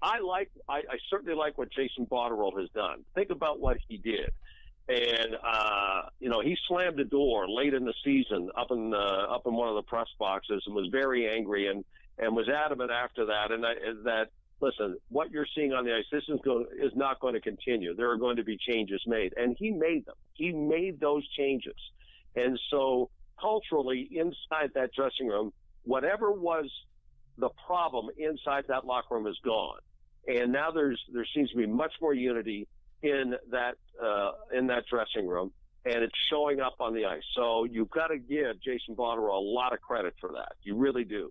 I certainly like what Jason Botterill has done. Think about what he did. And, you know, he slammed the door late in the season up in one of the press boxes and was very angry and was adamant after that. And that, listen, what you're seeing on the ice, this is not going to continue. There are going to be changes made. And he made them. He made those changes. And so culturally inside that dressing room, whatever was the problem inside that locker room is gone. And now there seems to be much more unity in that dressing room, and it's showing up on the ice. So you've got to give Jason Botterill a lot of credit for that. You really do.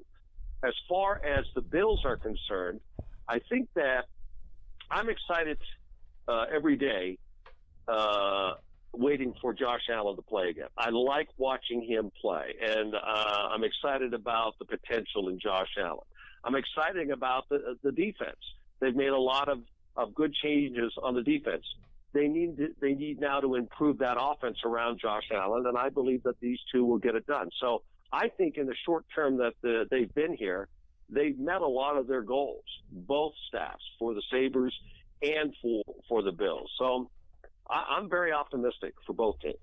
As far as the Bills are concerned, I think that I'm excited every day waiting for Josh Allen to play again. I like watching him play, and I'm excited about the potential in Josh Allen. I'm excited about the defense. They've made a lot of good changes on the defense. They need now to improve that offense around Josh Allen, and I believe that these two will get it done. So I think in the short term that they've been here, they've met a lot of their goals, both staffs, for the Sabres and for the Bills. So I'm very optimistic for both teams.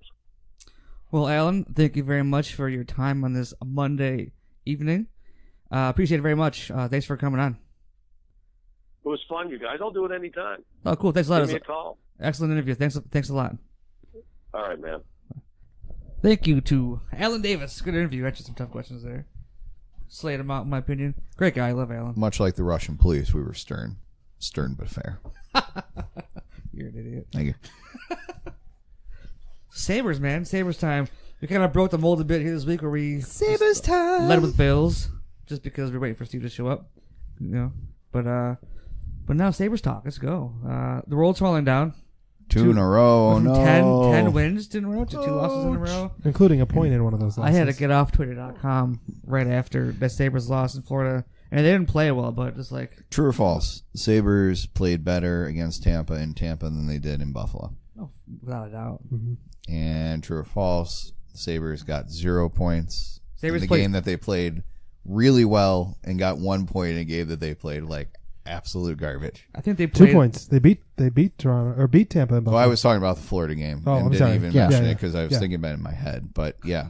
Well, Allan, thank you very much for your time on this Monday evening. Appreciate it very much. Thanks for coming on. It was fun, you guys. I'll do it anytime. Oh, cool. Thanks a lot. Give me a call. Excellent interview. Thanks a lot. All right, man. Thank you to Allan Davis. Good interview. Actually, some tough questions there. Slayed him out, in my opinion. Great guy. I love Allan. Much like the Russian police, we were stern but fair. You're an idiot. Thank you. Sabres, man. Sabres time. We kind of broke the mold a bit here this week where we Sabres time. led with Bills just because we're waiting for Steve to show up. You know, but now Sabres talk. Let's go. The world's falling down. Two in a row. Oh, no. 10 wins in a row to 2 losses in a row. Including a point in one of those losses. I had to get off Twitter.com right after the Sabres lost in Florida. And they didn't play well, but just like... True or false? The Sabres played better against Tampa in Tampa than they did in Buffalo. Oh, without a doubt. Mm-hmm. And true or false? The Sabres got 0 points Sabres in the game that they played really well and got 1 point in a game that they played like absolute garbage. I think they played... 2 points. They beat Toronto, or beat Tampa in Buffalo. Well, I was talking about the Florida game and didn't even mention it because I was thinking about it in my head. But yeah.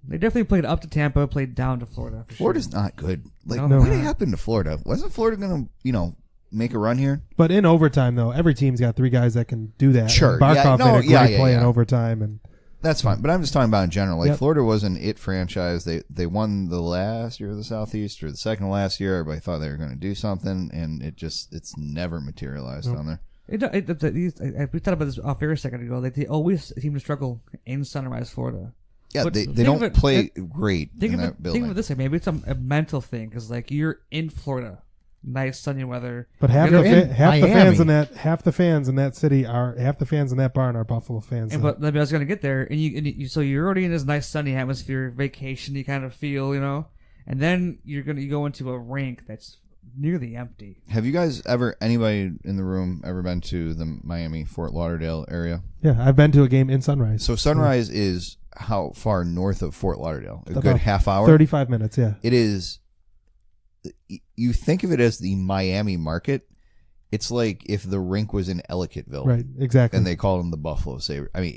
They definitely played up to Tampa, played down to Florida. Florida's not good. Like, No, what happened to Florida? Wasn't Florida going to, make a run here? But in overtime, though, every team's got 3 guys that can do that. Sure. And Barkov made a great play in overtime. And that's fine. But I'm just talking about in general. Like, Florida was an it franchise. They won the last year of the Southeast or the second to last year. Everybody thought they were going to do something, and it's never materialized on there. We thought about this off air a second ago. Like, they always seem to struggle in Sunrise, Florida. Yeah, But they don't play great in that building. Think of it this way. Maybe it's a mental thing because, like, you're in Florida, nice sunny weather. But half the fans in that city are half the fans in that barn are Buffalo fans. But I was going to get there, and you so you're already in this nice sunny atmosphere, vacation. You kind of feel, and then you go into a rink that's nearly empty. Have you guys anybody in the room ever been to the Miami Fort Lauderdale area? Yeah, I've been to a game in Sunrise. So Sunrise is how far north of Fort Lauderdale? A About good half hour? 35 minutes, yeah. It is. You think of it as the Miami market. It's like if the rink was in Ellicottville. Right, exactly. And they called them the Buffalo Sabres. I mean,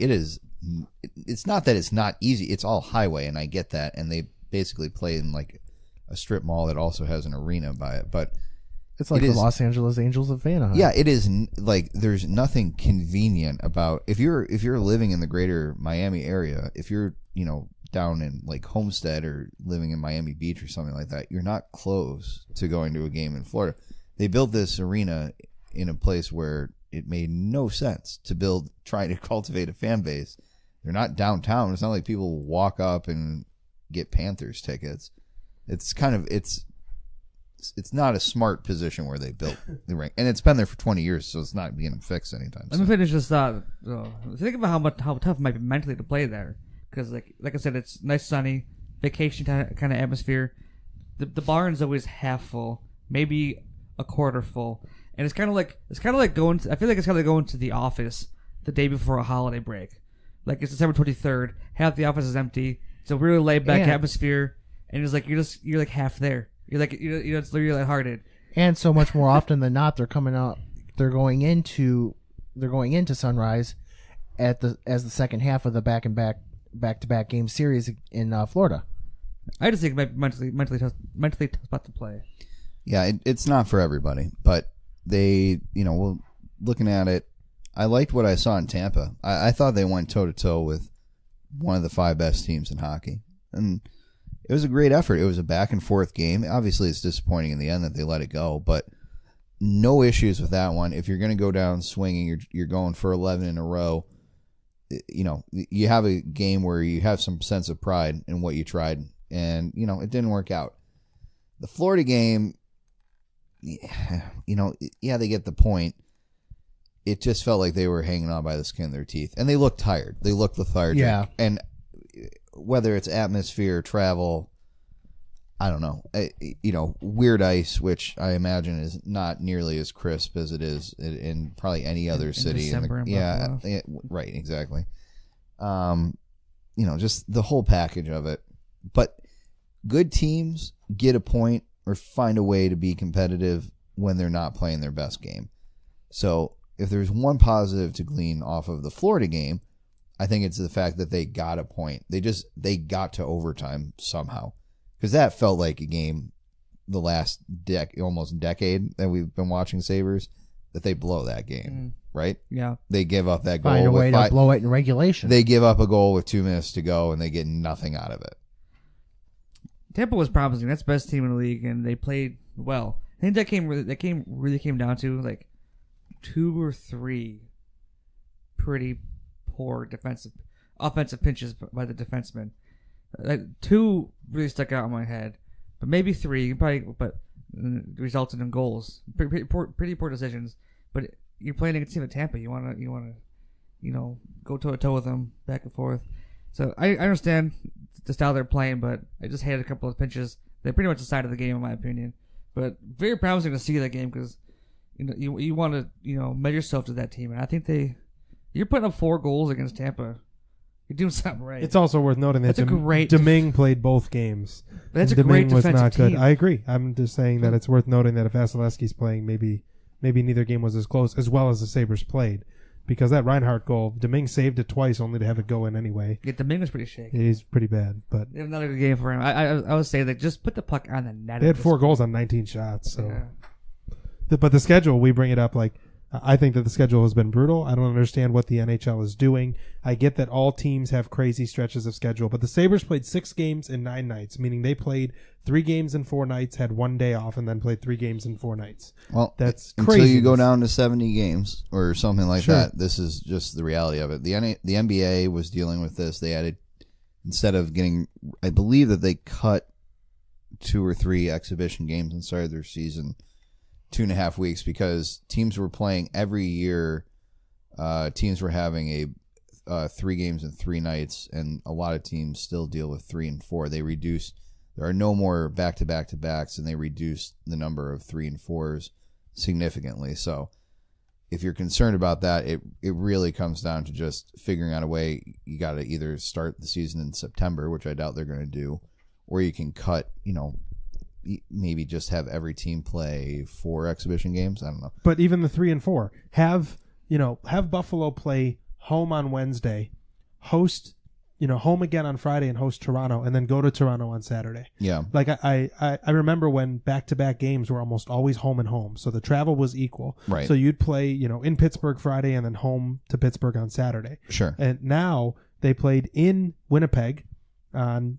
it's not that it's not easy. It's all highway, and I get that. And they basically play in like a strip mall that also has an arena by it. But it's like the Los Angeles Angels of Anaheim. Yeah, it is. Like, there's nothing convenient about if you're living in the greater Miami area, if you're down in like Homestead or living in Miami Beach or something like that, you're not close to going to a game in Florida. They built this arena in a place where it made no sense to trying to cultivate a fan base. They're not downtown. It's not like people walk up and get Panthers tickets. It's not a smart position where they built the rink, and it's been there for 20 years, so it's not being fixed anytime soon. Let me finish this thought. Think about how tough it might be mentally to play there, because like I said, it's nice, sunny, vacation kind of atmosphere. The barn's always half full, maybe a quarter full, and it's kind of like going. I feel like it's kind of like going to the office the day before a holiday break. Like, it's December 23rd, half the office is empty. It's a really laid back atmosphere, and it's like you're like half there. You're like it's literally lighthearted. And so much more often than not, they're coming out. They're going into Sunrise as the second half of the back to back game series in Florida. I just think it might be mentally tough spot to play. Yeah, it's not for everybody, but they, looking at it, I liked what I saw in Tampa. I thought they went toe to toe with one of the 5 best teams in hockey, and it was a great effort. It was a back and forth game. Obviously, it's disappointing in the end that they let it go, but no issues with that one. If you're going to go down swinging, you're going for 11 in a row. You have a game where you have some sense of pride in what you tried, and it didn't work out. The Florida game, they get the point. It just felt like they were hanging on by the skin of their teeth, and they looked tired. They looked lethargic. Yeah. And whether it's atmosphere, travel, I don't know. Weird ice, which I imagine is not nearly as crisp as it is in probably any other city. December in Buffalo. Right, exactly. just the whole package of it. But good teams get a point or find a way to be competitive when they're not playing their best game. So if there's one positive to glean off of the Florida game, I think it's the fact that they got a point. They got to overtime somehow, because that felt like a game the last almost decade that we've been watching Sabres, that they blow that game, right? Yeah. They give up that goal. Find a way to blow it in regulation. They give up a goal with 2 minutes to go, and they get nothing out of it. Tampa was promising. That's the best team in the league, and they played well. I think that game really came down to like 2 or 3 pretty poor offensive pinches by the defensemen. 2 really stuck out in my head, but maybe 3 but resulted in goals. Pretty poor decisions. But you're playing against a team at Tampa. You wanna go toe to toe with them back and forth. So I understand the style they're playing, but I just hated a couple of pinches. They pretty much decided the game, in my opinion. But very promising to see that game, because you want to measure yourself to that team, and I think you're putting up 4 goals against Tampa. You're doing something right. It's also worth noting that great Domingue played both games. That's a Domingue great was defensive not good. team. I agree. I'm just saying that it's worth noting that if Vasilevsky's playing, maybe neither game was as close as well as the Sabres played. Because that Reinhart goal, Domingue saved it twice only to have it go in anyway. Yeah, Domingue was pretty shaky. He's pretty bad, but They have another good game for him. I would say that just put the puck on the net. they had 4 goals on 19 shots. So, Yeah. but the schedule, we bring it up like I think that the schedule has been brutal. I don't understand what the NHL is doing. I get that all teams have crazy stretches of schedule, but the Sabres played 6 games in 9 nights, meaning they played 3 games in 4 nights, had 1 day off, and then played 3 games in 4 nights. Well, that's until crazy. you go down to 70 games or something like Sure. that. This is just the reality of it. The NBA was dealing with this. They added, instead of getting, I believe that they cut 2 or 3 exhibition games and started their season 2.5 weeks, because teams were playing every year. Teams were having a 3 games in 3 nights, and a lot of teams still deal with 3 and 4. They reduced. There are no more back-to-back-to-backs, and they reduced the number of 3 and 4s significantly. So if you're concerned about that, it really comes down to just figuring out a way. You got to either start the season in September, which I doubt they're going to do, or you can cut, maybe just have every team play 4 exhibition games. I don't know. But even the 3 and 4, have Buffalo play home on Wednesday, host, home again on Friday and host Toronto, and then go to Toronto on Saturday. Yeah. Like I remember when back-to-back games were almost always home and home, so the travel was equal. Right. So you'd play, in Pittsburgh Friday and then home to Pittsburgh on Saturday. Sure. And now they played in Winnipeg on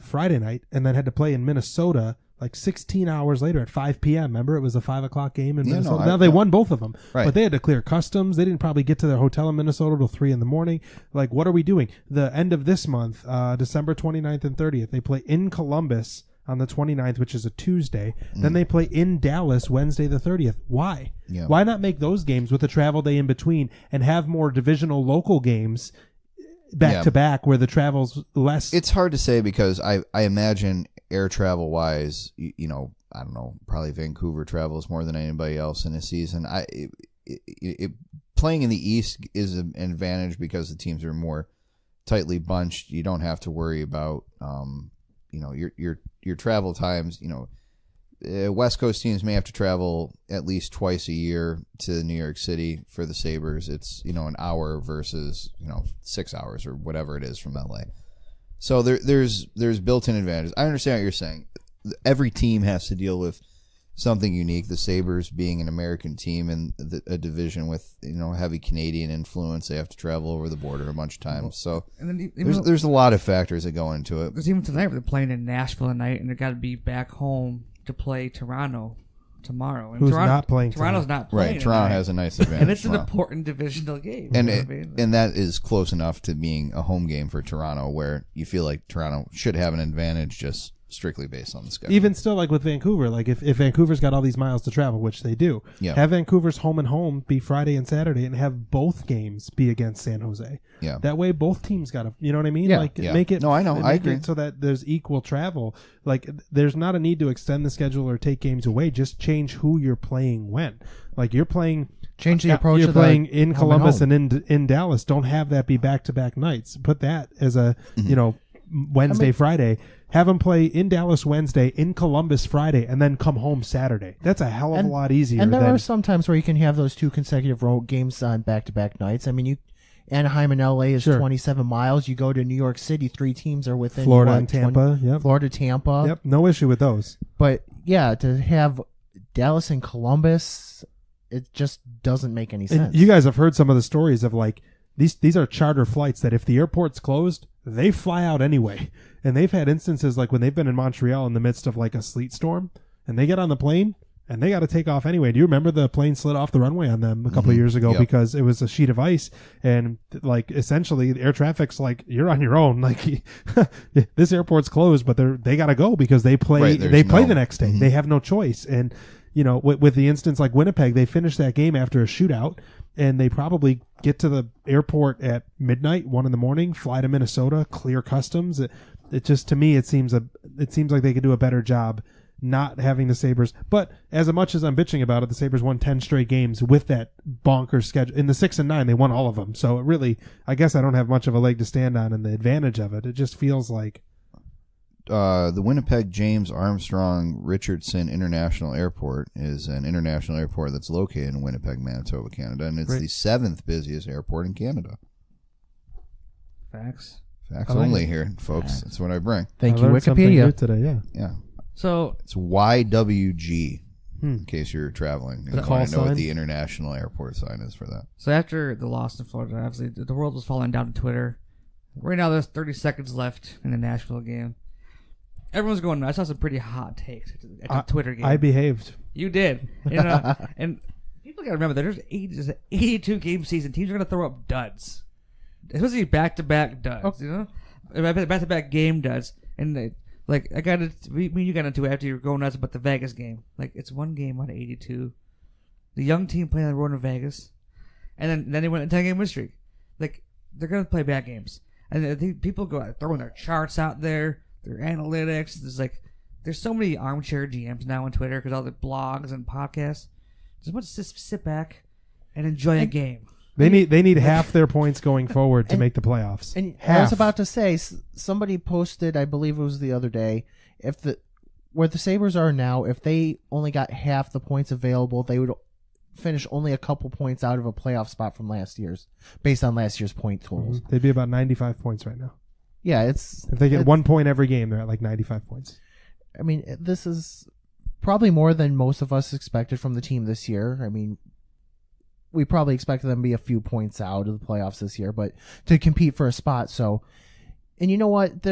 Friday night, and then had to play in Minnesota like 16 hours later at 5 p.m. Remember, it was a 5 o'clock game in Minnesota. Now they won both of them, right. But they had to clear customs. They didn't probably get to their hotel in Minnesota till 3 in the morning. Like, what are we doing? The end of this month, December 29th and 30th, they play in Columbus on the 29th, which is a Tuesday. Then they play in Dallas Wednesday the 30th. Why? Yeah. Why not make those games with a travel day in between and have more divisional local games back to back where the travel's less? It's hard to say, because I imagine air travel wise, I don't know, probably Vancouver travels more than anybody else in a season. Playing in the East is an advantage because the teams are more tightly bunched. You don't have to worry about your travel times. West Coast teams may have to travel at least twice a year to New York City. For the Sabres, it's an hour versus 6 hours or whatever it is from LA. So there's built-in advantages. I understand what you're saying. Every team has to deal with something unique. The Sabres being an American team and a division with heavy Canadian influence, they have to travel over the border a bunch of times. So and then there's a lot of factors that go into it. Because even tonight they're playing in Nashville tonight, and they got to be back home to play Toronto tomorrow. And Who's not playing Toronto's tonight. not playing. Right, Toronto tonight. has a nice advantage. And it's an tomorrow. important divisional game. And you know what I mean? and that is close enough to being a home game for Toronto, where you feel like Toronto should have an advantage just strictly based on the schedule. Even still, like with Vancouver, like if Vancouver's got all these miles to travel, which they do, have Vancouver's home and home be Friday and Saturday, and have both games be against San Jose. Yeah. That way, both teams got to, you know what I mean? Yeah. Like Yeah. make it. No, I know. I make agree. it so that there's equal travel. Like there's not a need to extend the schedule or take games away. Just change who you're playing when. Like you're playing Change the approach. You're of playing the in home Columbus home. and in Dallas. Don't have that be back-to-back nights. Put that as a Wednesday, Friday. Have them play in Dallas Wednesday, in Columbus Friday, and then come home Saturday. That's a hell of a lot easier. And there are some times where you can have those 2 consecutive road games on back-to-back nights. I mean, Anaheim and LA is 27 miles. You go to New York City, 3 teams are within Florida and Tampa. Yep. Florida, Tampa. Yep. No issue with those. But yeah, to have Dallas and Columbus, it just doesn't make any sense. And you guys have heard some of the stories of like these are charter flights that if the airport's closed, they fly out anyway. And they've had instances like when they've been in Montreal in the midst of like a sleet storm, and they get on the plane and they got to take off anyway. Do you remember the plane slid off the runway on them a couple of years ago because it was a sheet of ice, and like essentially air traffic's like, you're on your own. Like this airport's closed, but they got to go because they play the next day. They have no choice. And with the instance like Winnipeg, they finished that game after a shootout, and they probably get to the airport at midnight, 1 a.m, fly to Minnesota, clear customs. It just, to me, it seems like they could do a better job not having the Sabres. But as much as I'm bitching about it, the Sabres won 10 straight games with that bonkers schedule. In the 6 and 9, they won all of them. So it really, I guess I don't have much of a leg to stand on in the advantage of it. It just feels like the Winnipeg James Armstrong Richardson International Airport is an international airport that's located in Winnipeg, Manitoba, Canada, and it's the 7th busiest airport in Canada. Facts. Facts only here, folks. That's what I bring. Thank you, something new Wikipedia. today. Yeah. So It's YWG, in case you're traveling. You call want to know sign? what the international airport sign is for that. So after the loss in Florida, obviously the world was falling down to Twitter. Right now, there's 30 seconds left in the Nashville game. Everyone's going nuts. I saw some pretty hot takes at the Twitter game. I behaved. You did. And people got to remember that there's an 82 game season. Teams are going to throw up duds. Especially back-to-back duds, back-to-back game duds. And you got into it after you were going nuts about the Vegas game. Like, it's one game out of 82. The young team playing on the road in Vegas. And then they went a 10-game win streak. Like, they're going to play bad games. And I think people go out throwing their charts out there, their analytics. There's so many armchair GMs now on Twitter because all the blogs and podcasts. Just want to sit back and enjoy a game. They need half their points going forward to make the playoffs. And half. I was about to say, somebody posted, I believe it was the other day, where the Sabres are now, if they only got half the points available, they would finish only a couple points out of a playoff spot from last year's, based on last year's point totals. They'd be about 95 points right now. Yeah, if they get 1 point every game, they're at like 95 points. I mean, this is probably more than most of us expected from the team this year. I mean, we probably expected them to be a few points out of the playoffs this year, but to compete for a spot. So, and you know what?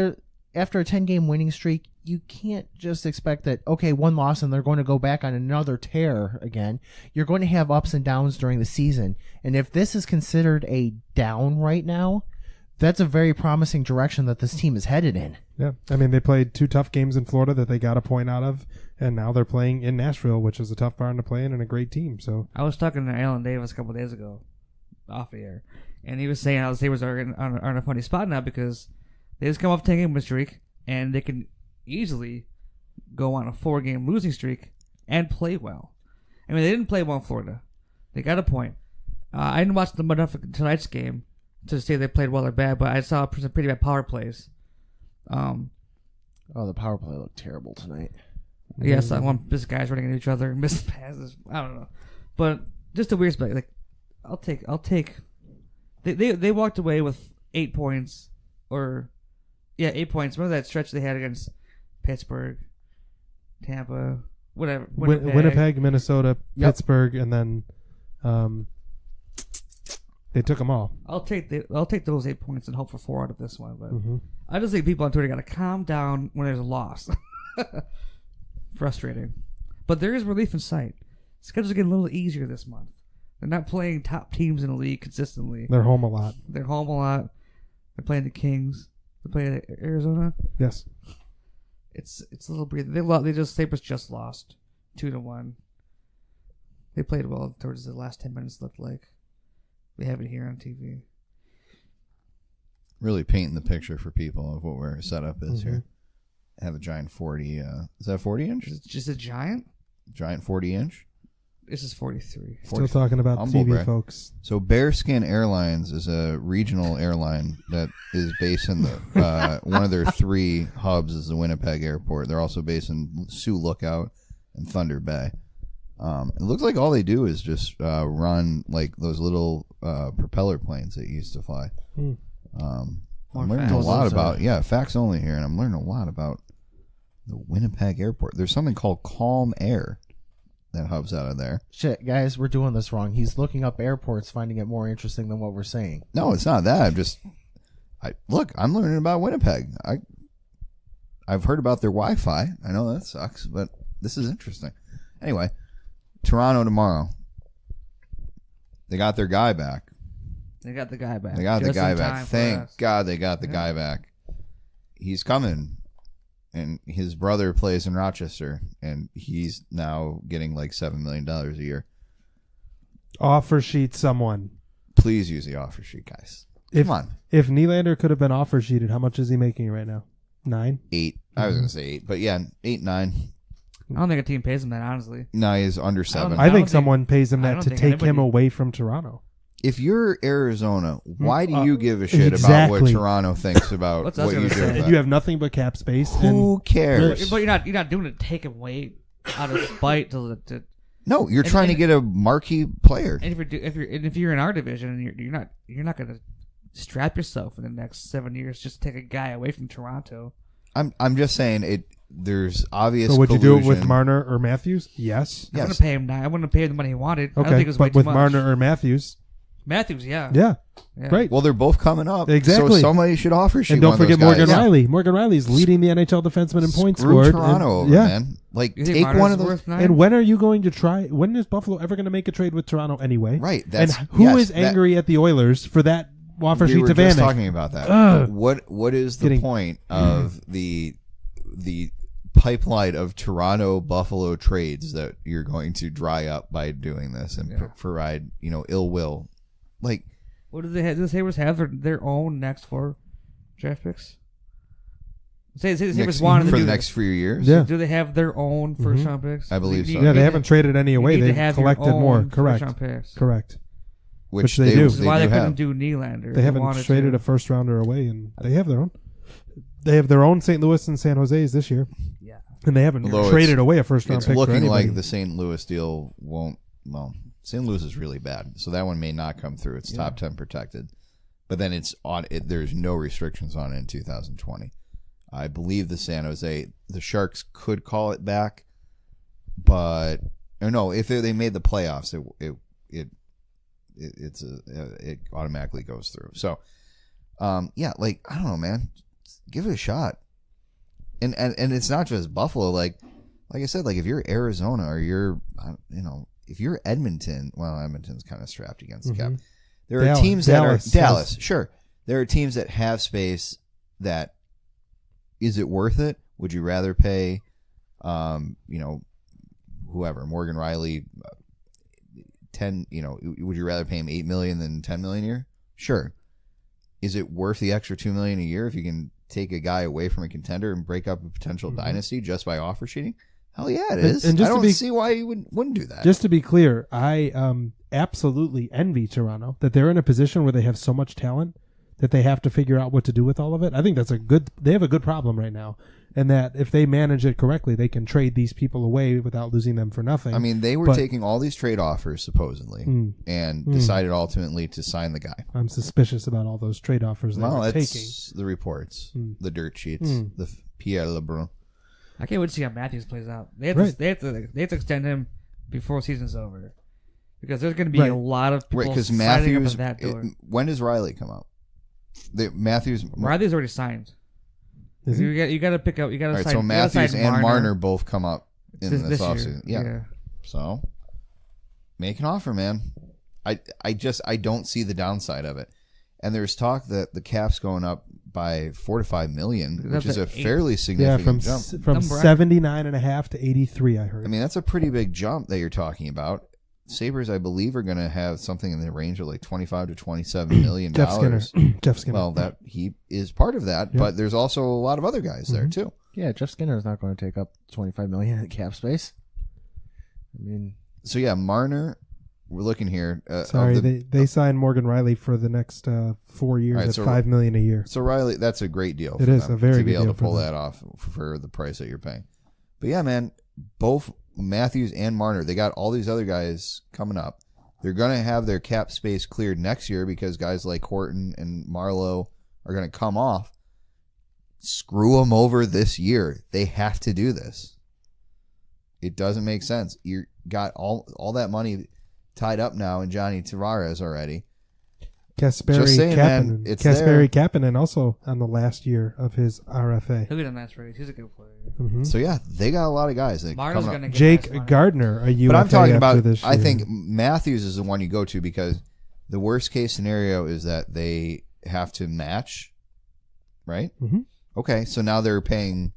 After a 10-game winning streak, you can't just expect that, okay, one loss and they're going to go back on another tear again. You're going to have ups and downs during the season. And if this is considered a down right now, that's a very promising direction that this team is headed in. Yeah. I mean, they played 2 tough games in Florida that they got a point out of, and now they're playing in Nashville, which is a tough barn to play in and a great team. So I was talking to Allan Davis a couple of days ago, off the air, and he was saying how the Sabres are in a funny spot now because they just come off a 10-game win streak, and they can easily go on a 4-game losing streak and play well. I mean, they didn't play well in Florida. They got a point. I didn't watch enough of tonight's game to say they played well or bad, but I saw some pretty bad power plays. The power play looked terrible tonight. Yeah, I saw this guys running into each other and missed passes. I don't know, but just a weird spot. Like, I'll take. They walked away with 8 points, 8 points. Remember that stretch they had against Pittsburgh, Tampa, whatever. Winnipeg, Minnesota, Pittsburgh, and then they took them all. I'll take those 8 points and hope for 4 out of this one. But I just think people on Twitter got to calm down when there's a loss. Frustrating, but there is relief in sight. Schedules are getting a little easier this month. They're not playing top teams in the league consistently. They're home a lot. They're playing the Kings. They play Arizona. Yes. It's a little breathing. Sabres just lost 2-1. They played well towards the last 10 minutes. Looked like we have it here on TV. Really painting the picture for people of what our setup is here. Have a giant 40. Is that 40 inch? Is it just a giant? Giant 40 inch. This is 43. Still talking about Humble TV, brag. folks. So Bearskin Airlines is a regional airline that is based in the one of their 3 hubs is the Winnipeg Airport. They're also based in Sioux Lookout and Thunder Bay. It looks like all they do is just run like those little propeller planes that you used to fly. I'm learning a lot about facts only here, and I'm learning a lot about the Winnipeg Airport. There's something called Calm Air that hubs out of there. Shit, guys, we're doing this wrong. He's looking up airports, finding it more interesting than what we're saying. No, it's not that. I'm learning about Winnipeg. I've heard about their Wi-Fi. I know that sucks, but this is interesting. Anyway, Toronto tomorrow. They got their guy back. They got the guy back. They got the Just guy in back. time for Thank us. God they got the guy back. He's coming. And his brother plays in Rochester, and he's now getting like $7 million a year. Offer sheet someone. Please use the offer sheet, guys. Come on. If Nylander could have been offer sheeted, how much is he making right now? 9? 8. I was going to say 8, but yeah, 8, 9. I don't think a team pays him that, honestly. No, he's under 7. I think think- someone pays him I that don't to think take him anybody- away from Toronto. If you're Arizona, why do you give a shit about exactly. what Toronto thinks about What's I what was you gonna do? say. with And that? you have nothing but cap space. Who cares? But you're not doing it to take him away out of spite to No, you're And- trying to and- get a marquee player. and if you're in our division and you're not gonna strap yourself in the next 7 years just to take a guy away from Toronto. I'm just saying it. There's obvious. So would you do it with collusion. Marner or Matthews? Yes. I'm gonna Yes. pay him now. I wouldn't pay him the money he wanted. I don't Okay, think it was way but too with much. Marner or Matthews, Matthews, yeah. yeah, Yeah. great. Well, they're both coming up. Exactly. So somebody should offer sheet And don't one of forget those Morgan guys. Riley. Morgan Riley's leading the NHL defenseman in points Screw scored. Toronto over, yeah. man. Like, You think take Marner's one of those. worth 9? And when are you going to try? When is Buffalo ever going to make a trade with Toronto anyway? Right. And That's, who is angry at the Oilers for that offer We sheet were to just Vanek? talking about that. Ugh. What is the Getting- point of the pipeline of Toronto Buffalo trades that you're going to dry up by doing this and provide ill will? Like, What do they have? Do the Sabres have their own next 4 draft picks? Say the Sabres next, wanted to for do the this. next few years. Yeah. Do they have their own first round picks? I believe so. Yeah, they haven't traded any you away. need to They've have your collected more. own Correct. first-round picks. Correct. Which they do. Which is why they do couldn't have. do Nylander. They haven't wanted traded to. a first rounder away, and they have their own. They have their own St. Louis and San Jose's this year. Yeah. And they haven't Although traded away a first round It's pick for looking anybody. like the St. Louis deal won't. Well, St. Louis is really bad, so that one may not come through. It's top 10 protected, but then it's on it. There's no restrictions on it in 2020. I believe the Sharks could call it back, but no, if they made the playoffs, it automatically goes through. So, yeah, like I don't know, man, give it a shot. And it's not just Buffalo. Like I said, like if you're Arizona or if you're Edmonton, well, Edmonton's kind of strapped against the cap. There are teams that are Dallas. Sure, there are teams that have space. That is it worth it? Would you rather pay, whoever Morgan Riley, 10? Would you rather pay him $8 million than $10 million a year? Sure. Is it worth the extra $2 million a year if you can take a guy away from a contender and break up a potential dynasty just by offer sheeting? Hell yeah, it is. And just I to don't be- see why you wouldn't do that. Just to be clear, I absolutely envy Toronto that they're in a position where they have so much talent that they have to figure out what to do with all of it. I think that's they have a good problem right now. And that if they manage it correctly, they can trade these people away without losing them for nothing. I mean, they were taking all these trade offers supposedly and decided ultimately to sign the guy. I'm suspicious about all those trade offers they Well, were that's taking. the reports, the dirt sheets, the Pierre Lebrun. I can't wait to see how Matthews plays out. They have, Right. to, they have to extend him before season's over, because there's going to be Right. a lot of people Right, because signing up Matthews. at that door. When does Riley come out? Matthews. Riley's already signed. Is he? You got to pick up. You got All to right, sign. so you gotta Matthews sign and Marner both come up in this year. offseason. Yeah. So make an offer, man. I don't see the downside of it. And there's talk that the cap's going up by $4 to $5 million, which That's is a an eight. fairly Yeah, significant jump. from Number- 79.5 to 83, I heard. I mean, that's a pretty big jump that you're talking about. Sabres, I believe, are going to have something in the range of like $25 to $27 million. Jeff Skinner. Jeff Skinner. Well, that he is part of that, but there's also a lot of other guys there too. Yeah, Jeff Skinner is not going to take up $25 million in cap space. I mean, So yeah, Marner. We're looking here. Sorry, they signed Morgan Riley for the next 4 years Right, at so- $5 million a year. So Riley, that's a great deal. It for is them a very to be good able deal to for pull them. that off for the price that you're paying. But yeah, man, both Matthews and Marner, they got all these other guys coming up. They're going to have their cap space cleared next year because guys like Horton and Marlowe are going to come off. Screw them over this year. They have to do this. It doesn't make sense. You got all that money tied up now in Johnny Tavares already. Just saying, man, it's Kasperi there. Kapanen also on the last year of his RFA. He'll get a nice raise. He's a good player. Mm-hmm. So yeah, they got a lot of guys. That Marner's come gonna up. get Jake nice money. Gardner, a UFA But I'm talking after about. this year. I think Matthews is the one you go to because the worst case scenario is that they have to match, right? Mhm. Okay, so now they're paying,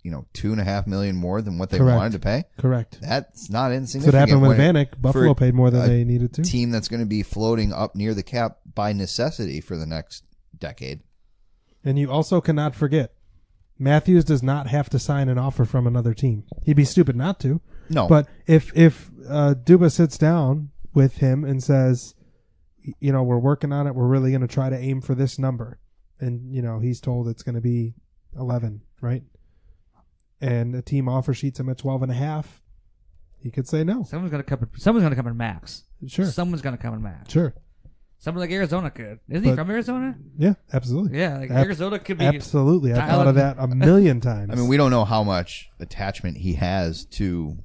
$2.5 million more than what they Correct. wanted to pay. Correct. That's not So insignificant. it happened with when Vanek. Buffalo paid more than a they needed to. team that's going to be floating up near the cap by necessity for the next decade. And you also cannot forget, Matthews does not have to sign an offer from another team. He'd be stupid not to. No, But if Duba sits down with him and says, we're working on it, we're really going to try to aim for this number, and he's told it's going to be 11, right? And a team offer sheets him at 12.5, he could say no. Someone's gonna come in max. Sure, Someone's gonna come in max. sure, Someone like Arizona could. Isn't he But- from Arizona? yeah, absolutely, Yeah, like Ab- Arizona could be. absolutely. I've Tyler- thought of that a million times. I mean we don't know how much attachment he has to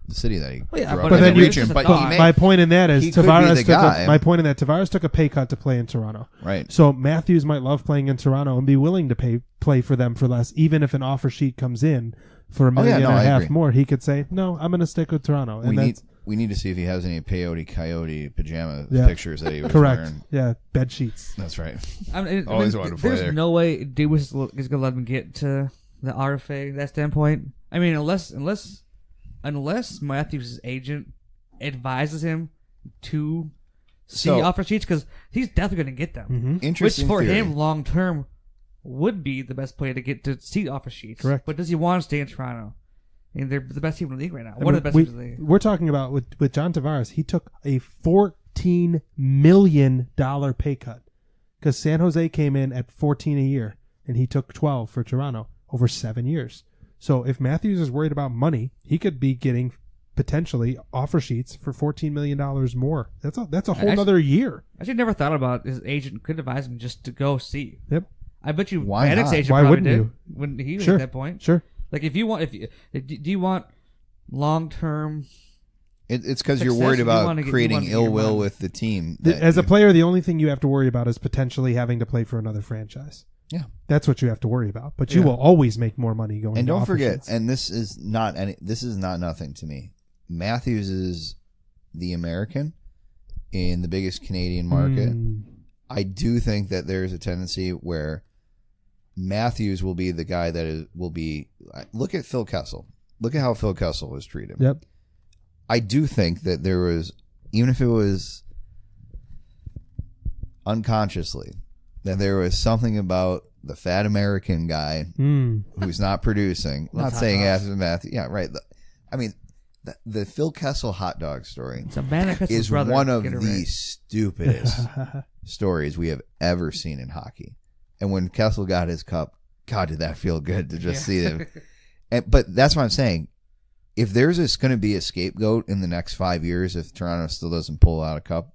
the city that he Well, yeah, grew but up then in, you- region, it's but just a he thought. may, my point in that is he could be Tavares the took guy. my point in that Tavares took a pay cut to play in Toronto. right. So Matthews might love playing in Toronto and be willing to play for them for less, even if an offer sheet comes in for $1.5 million I agree. more. He could say, "No, I'm going to stick with Toronto." And We need to see if he has any peyote coyote pajama Yeah. pictures that he was correct. wearing. Yeah, bed sheets. That's right. Always wanted to play There's there. no way Dubas is gonna let him get to the RFA. That standpoint. I mean, unless Matthews' agent advises him to see So- offer sheets, because he's definitely gonna get them. Mm-hmm. Which Interesting for theory. him, long term, would be the best player to get to see offer sheets. Correct. But does he want to stay in Toronto? I mean, they're the best team in the league right now. I One mean, of the best teams in the league. We're talking about with John Tavares. He took a $14 million pay cut because San Jose came in at 14 a year, and he took 12 for Toronto over 7 years. So if Matthews is worried about money, he could be getting potentially offer sheets for $14 million more. That's a whole Actually- other year. I actually never thought about his agent could advise him just to go see. Yep. I bet you Why Vanek's not? agent Why probably wouldn't did you? when he was Sure. at that point. Sure. Like do you want long term? It's because you're Success, worried you about wanna get- creating you wanna get ill your will money. with the team. As a player, the only thing you have to worry about is potentially having to play for another franchise. Yeah. That's what you have to worry about. But you Yeah. will always make more money going. And to don't offer forget, sheets. and this is not nothing to me. Matthews is the American in the biggest Canadian market. I do think that there's a tendency where Matthews will be the guy that will be. Look at Phil Kessel. Look at how Phil Kessel was treated. Yep. I do think that there was, even if it was unconsciously, that there was something about the fat American guy who's not producing. Not Loves hot saying dogs. as Matthew. Yeah, right. I mean, the Phil Kessel hot dog story It's a man is one of the stupidest stories we have ever seen in hockey. And when Kessel got his cup, God, did that feel good to just see him. But that's what I'm saying. If there's going to be a scapegoat in the next 5 years, if Toronto still doesn't pull out a cup,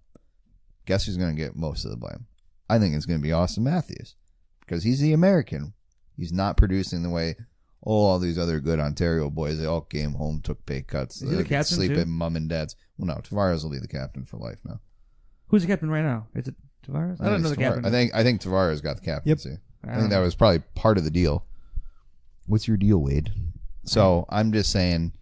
guess who's going to get most of the blame? I think it's going to be Austin Matthews because he's the American. He's not producing the way all these other good Ontario boys. They all came home, took pay cuts, Is he the could captain, sleep too? at mom and dad's. Well, no, Tavares will be the captain for life now. Who's the captain right now? Is it Tavares? I don't know the Tavares. captain. I think Tavares got the captaincy. I I don't think that know. was probably part of the deal. What's your deal, Wade? So I'm just saying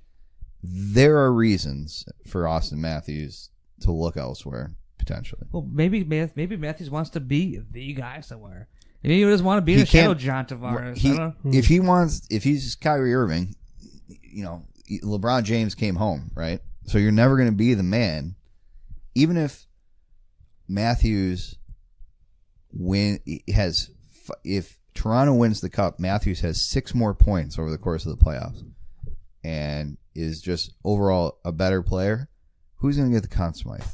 there are reasons for Austin Matthews to look elsewhere potentially. Well, maybe Matthews wants to be the guy somewhere. Maybe he doesn't want to be He the shadow can't- John Tavares. He, I don't know. if he's Kyrie Irving, LeBron James came home, right? So you're never going to be the man, even if Matthews if Toronto wins the cup, Matthews has 6 more points over the course of the playoffs. and is just overall a better player, who's going to get the Conn Smythe?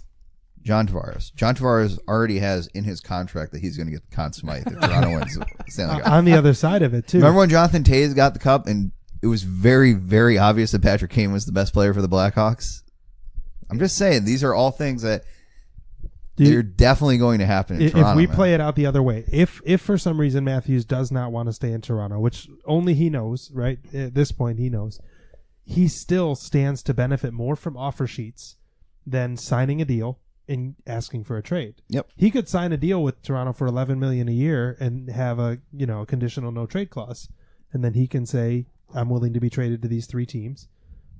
John Tavares. John Tavares already has in his contract that he's going to get the Conn Smythe if Toronto wins the Stanley Cup. On the other side of it, too. Remember when Jonathan Toews got the cup and it was very, very obvious that Patrick Kane was the best player for the Blackhawks? I'm just saying, these are all things that they're definitely going to happen in Toronto. If we play it out the other way, if for some reason Matthews does not want to stay in Toronto, which only he knows, right? At this point, he knows. He still stands to benefit more from offer sheets than signing a deal and asking for a trade. Yep. He could sign a deal with Toronto for $11 million a year and have a conditional no trade clause, and then he can say, I'm willing to be traded to these 3 teams.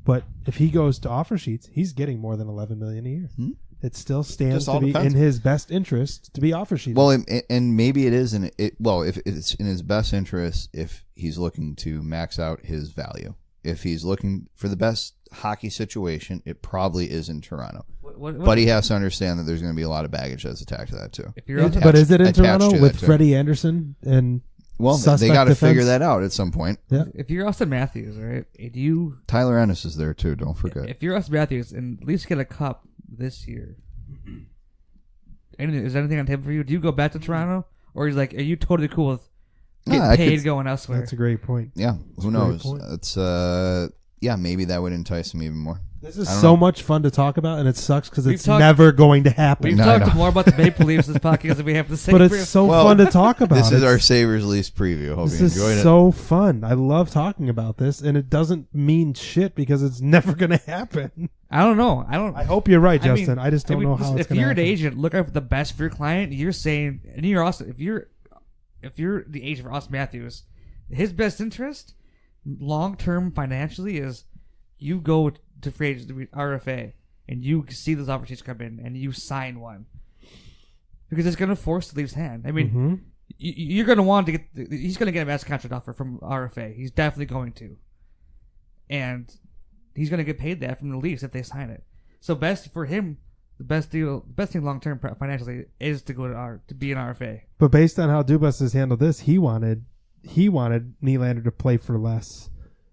But if he goes to offer sheets, he's getting more than $11 million a year. Hmm? It still stands to be in his best interest to be offer sheeted. Well, and maybe it is if it's in his best interest if he's looking to max out his value. If he's looking for the best hockey situation, it probably is in Toronto. But he has to understand that there's going to be a lot of baggage that's attached to that too. But is it in Toronto with too. Freddie Anderson and they got to figure that out at some point. Yeah. If you're Austin Matthews, right? Tyler Ennis is there too. Don't forget. If you're Austin Matthews and at least get a cup this year, is anything on the table for you? Do you go back to Toronto, or are you totally cool with getting paid going elsewhere? That's a great point. Yeah, who knows? It's maybe that would entice him even more. This is so much fun to talk about, and it sucks because it's never going to happen. We've talked more about the Maple Leafs this podcast than we have the Sabres. But it's so fun to talk about. This is our Sabres Leafs preview. Hope you enjoyed it. This is so fun. I love talking about this, and it doesn't mean shit because it's never going to happen. I don't know. I hope you're right, Justin. I just don't know how it's going to happen. If you're an agent looking for the best for your client, you're saying, and you're also if you're the agent for Austin Matthews, his best interest, long term financially, is you go to free agents, RFA, and you see those opportunities come in, and you sign one because it's going to force the Leafs' hand. I mean, you're going to want to get. He's going to get a massive contract offer from RFA. He's definitely going to, and he's going to get paid that from the Leafs if they sign it. So best for him, the best thing long term financially is to go to be an RFA. But based on how Dubas has handled this, he wanted Nylander to play for less.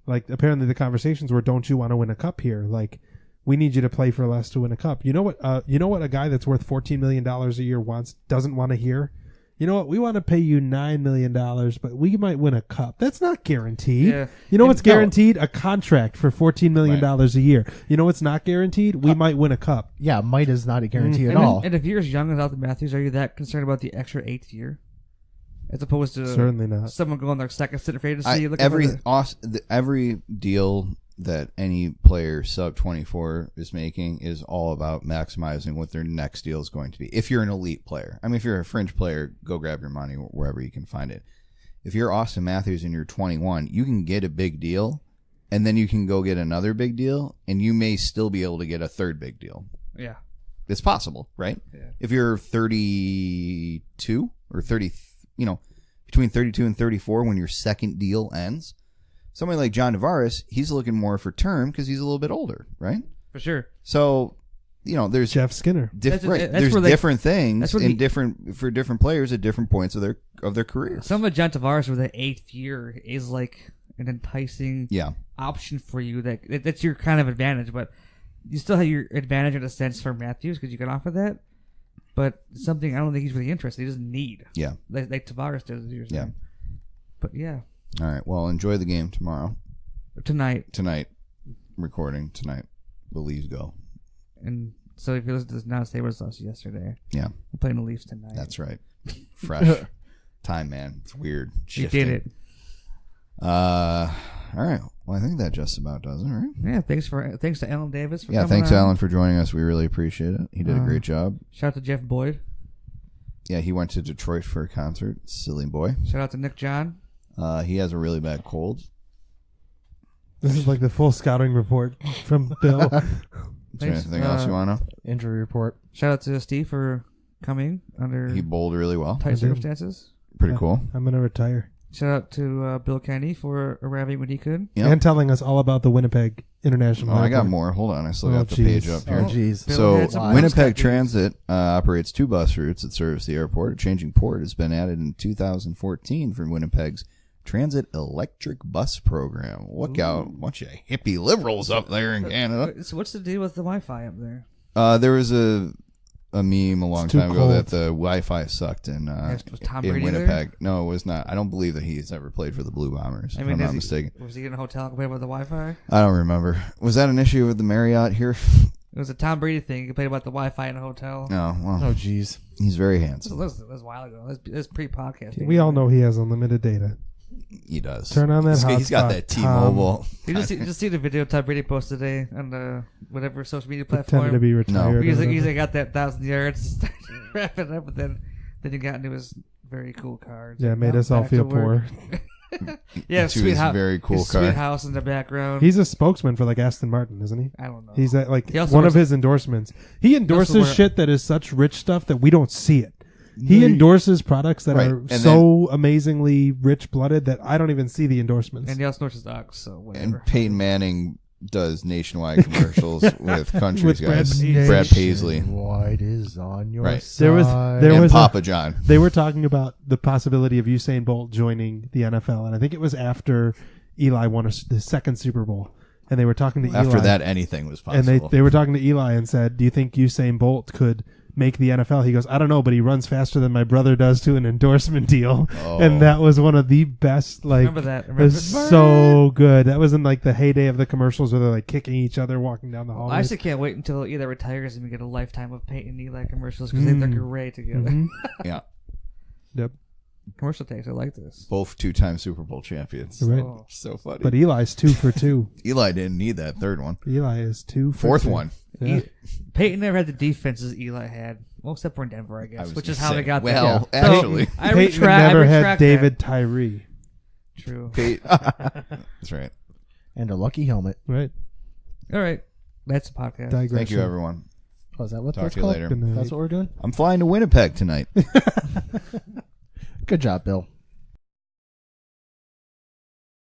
Like, apparently the conversations were, don't you want to win a cup here? Like, we need you to play for less to win a cup. You know what a guy that's worth $14 million a year doesn't want to hear? You know what? We want to pay you $9 million, but we might win a cup. That's not guaranteed. Yeah. You know what's guaranteed? A contract for $14 million a year. You know what's not guaranteed? We might win a cup. Yeah, might is not a guarantee at all. And if you're as young as Allan Matthews, are you that concerned about the extra 8th year? As opposed to certainly not someone going their second stint free agency. Every deal that any player sub 24 is making is all about maximizing what their next deal is going to be. If you're an elite player, I mean, if you're a fringe player, go grab your money wherever you can find it. If you're Austin Matthews and you're 21, you can get a big deal, and then you can go get another big deal, and you may still be able to get a third big deal. Yeah, it's possible, right? Yeah. If you're 32 or 30. Between 32 and 34 when your second deal ends. Somebody like John Tavares, he's looking more for term because he's a little bit older, right? For sure. So, there's Jeff Skinner. There's different things for different players at different points of their careers. Some of John Tavares with the 8th year is like an enticing option for you. That's your kind of advantage, but you still have your advantage in a sense for Matthews because you can offer that. But something I don't think he's really interested. He doesn't need. Yeah. Like Tavares does. Yeah. But yeah. All right. Well, enjoy the game tomorrow. Tonight. Recording tonight. The Leafs go. And so if you listen to this now, say what it was yesterday. Yeah. We're playing the Leafs tonight. That's right. Fresh time, man. It's weird. Shifting. You did it. All right. Well, I think that just about does it, right? Yeah. Thanks to Allan Davis for coming thanks on. Allan for joining us. We really appreciate it. He did a great job. Shout out to Jeff Boyd. Yeah, he went to Detroit for a concert. Silly boy. Shout out to Nick John. He has a really bad cold. This is like the full scouting report from Bill. Is there anything else you want to know? Injury report. Shout out to Steve for coming under He bowled really well. tight circumstances. Pretty cool. I'm going to retire. Shout out to Bill Kenny for arriving when he could. Yep. And telling us all about the Winnipeg International Airport. I got more. Hold on. I still got the page up here. Oh, jeez. So, Winnipeg Transit operates 2 bus routes that service the airport. A changing port has been added in 2014 for Winnipeg's Transit Electric Bus Program. Look out. Bunch of hippie liberals up there in Canada. So what's the deal with the Wi-Fi up there? There was a meme a long It's too time ago cold. that the Wi-Fi sucked in Was Tom in Brady Winnipeg. there? No, it was not. I don't believe that he's ever played for the Blue Bombers, if I'm not mistaken. Was he in a hotel complaining about the Wi-Fi? I don't remember. Was that an issue with the Marriott here? It was a Tom Brady thing. He complained about the Wi-Fi in a hotel. No, well, Oh, jeez. he's very This handsome. was a while ago. This is pre-podcast. We all know he has unlimited data. He does. Turn on that He's got hotspot, that T-Mobile. You just see the video Tom Brady posted today on the whatever social media Pretending to platform. be retired. He's or like, whatever. got that 1,000 yards, wrapping up, but then he got into his very cool car. Yeah, made us all Back to feel work. poor. Yeah, Into sweet his house. very cool his car. Sweet house in the background. He's a spokesman for like Aston Martin, isn't he? I don't know. He's like He also one of wears- his endorsements. He endorses wear- shit that is such rich stuff that we don't see it. He endorses products that Right, are and so amazingly rich blooded that I don't even see the endorsements. and he also nurses dogs, so whatever. And Peyton Manning does nationwide commercials with country With Brad guys. Paisley. Brad Paisley. White is on your Right. side. There And was Papa John. They were talking about the possibility of Usain Bolt joining the NFL, and I think it was after Eli won the second Super Bowl, and they were talking to Eli. After that, anything was And possible. they were talking to Eli and said, "Do you think Usain Bolt could make the NFL?" He goes, "I don't know, but he runs faster than my brother does to an endorsement deal." Oh. And that was one of the best. Like, Remember that? it was so good. That was in like the heyday of the commercials where they're like kicking each other walking down the hall. I actually can't wait until Eli retires and we get a lifetime of Peyton and Eli commercials because they're great together. Yeah. Yep. Commercial takes, I like this. Both 2-time Super Bowl champions. Right. Oh. So funny. But Eli's 2 for 2. Eli didn't need that third one. Eli is 2 for Fourth 2. one. Yeah. Peyton never had the defenses Eli had. Well, except for in Denver, I I guess, was which gonna is how say, they got well, there. So, actually. I Peyton retract. never I had retract David that. Tyree. True. That's right. And a lucky helmet. Right. All right, that's a podcast. Digression. Thank you, everyone. Oh, is that what Talk that's to you called? later. Good night. That's what we're doing? I'm flying to Winnipeg tonight. Good job, Bill.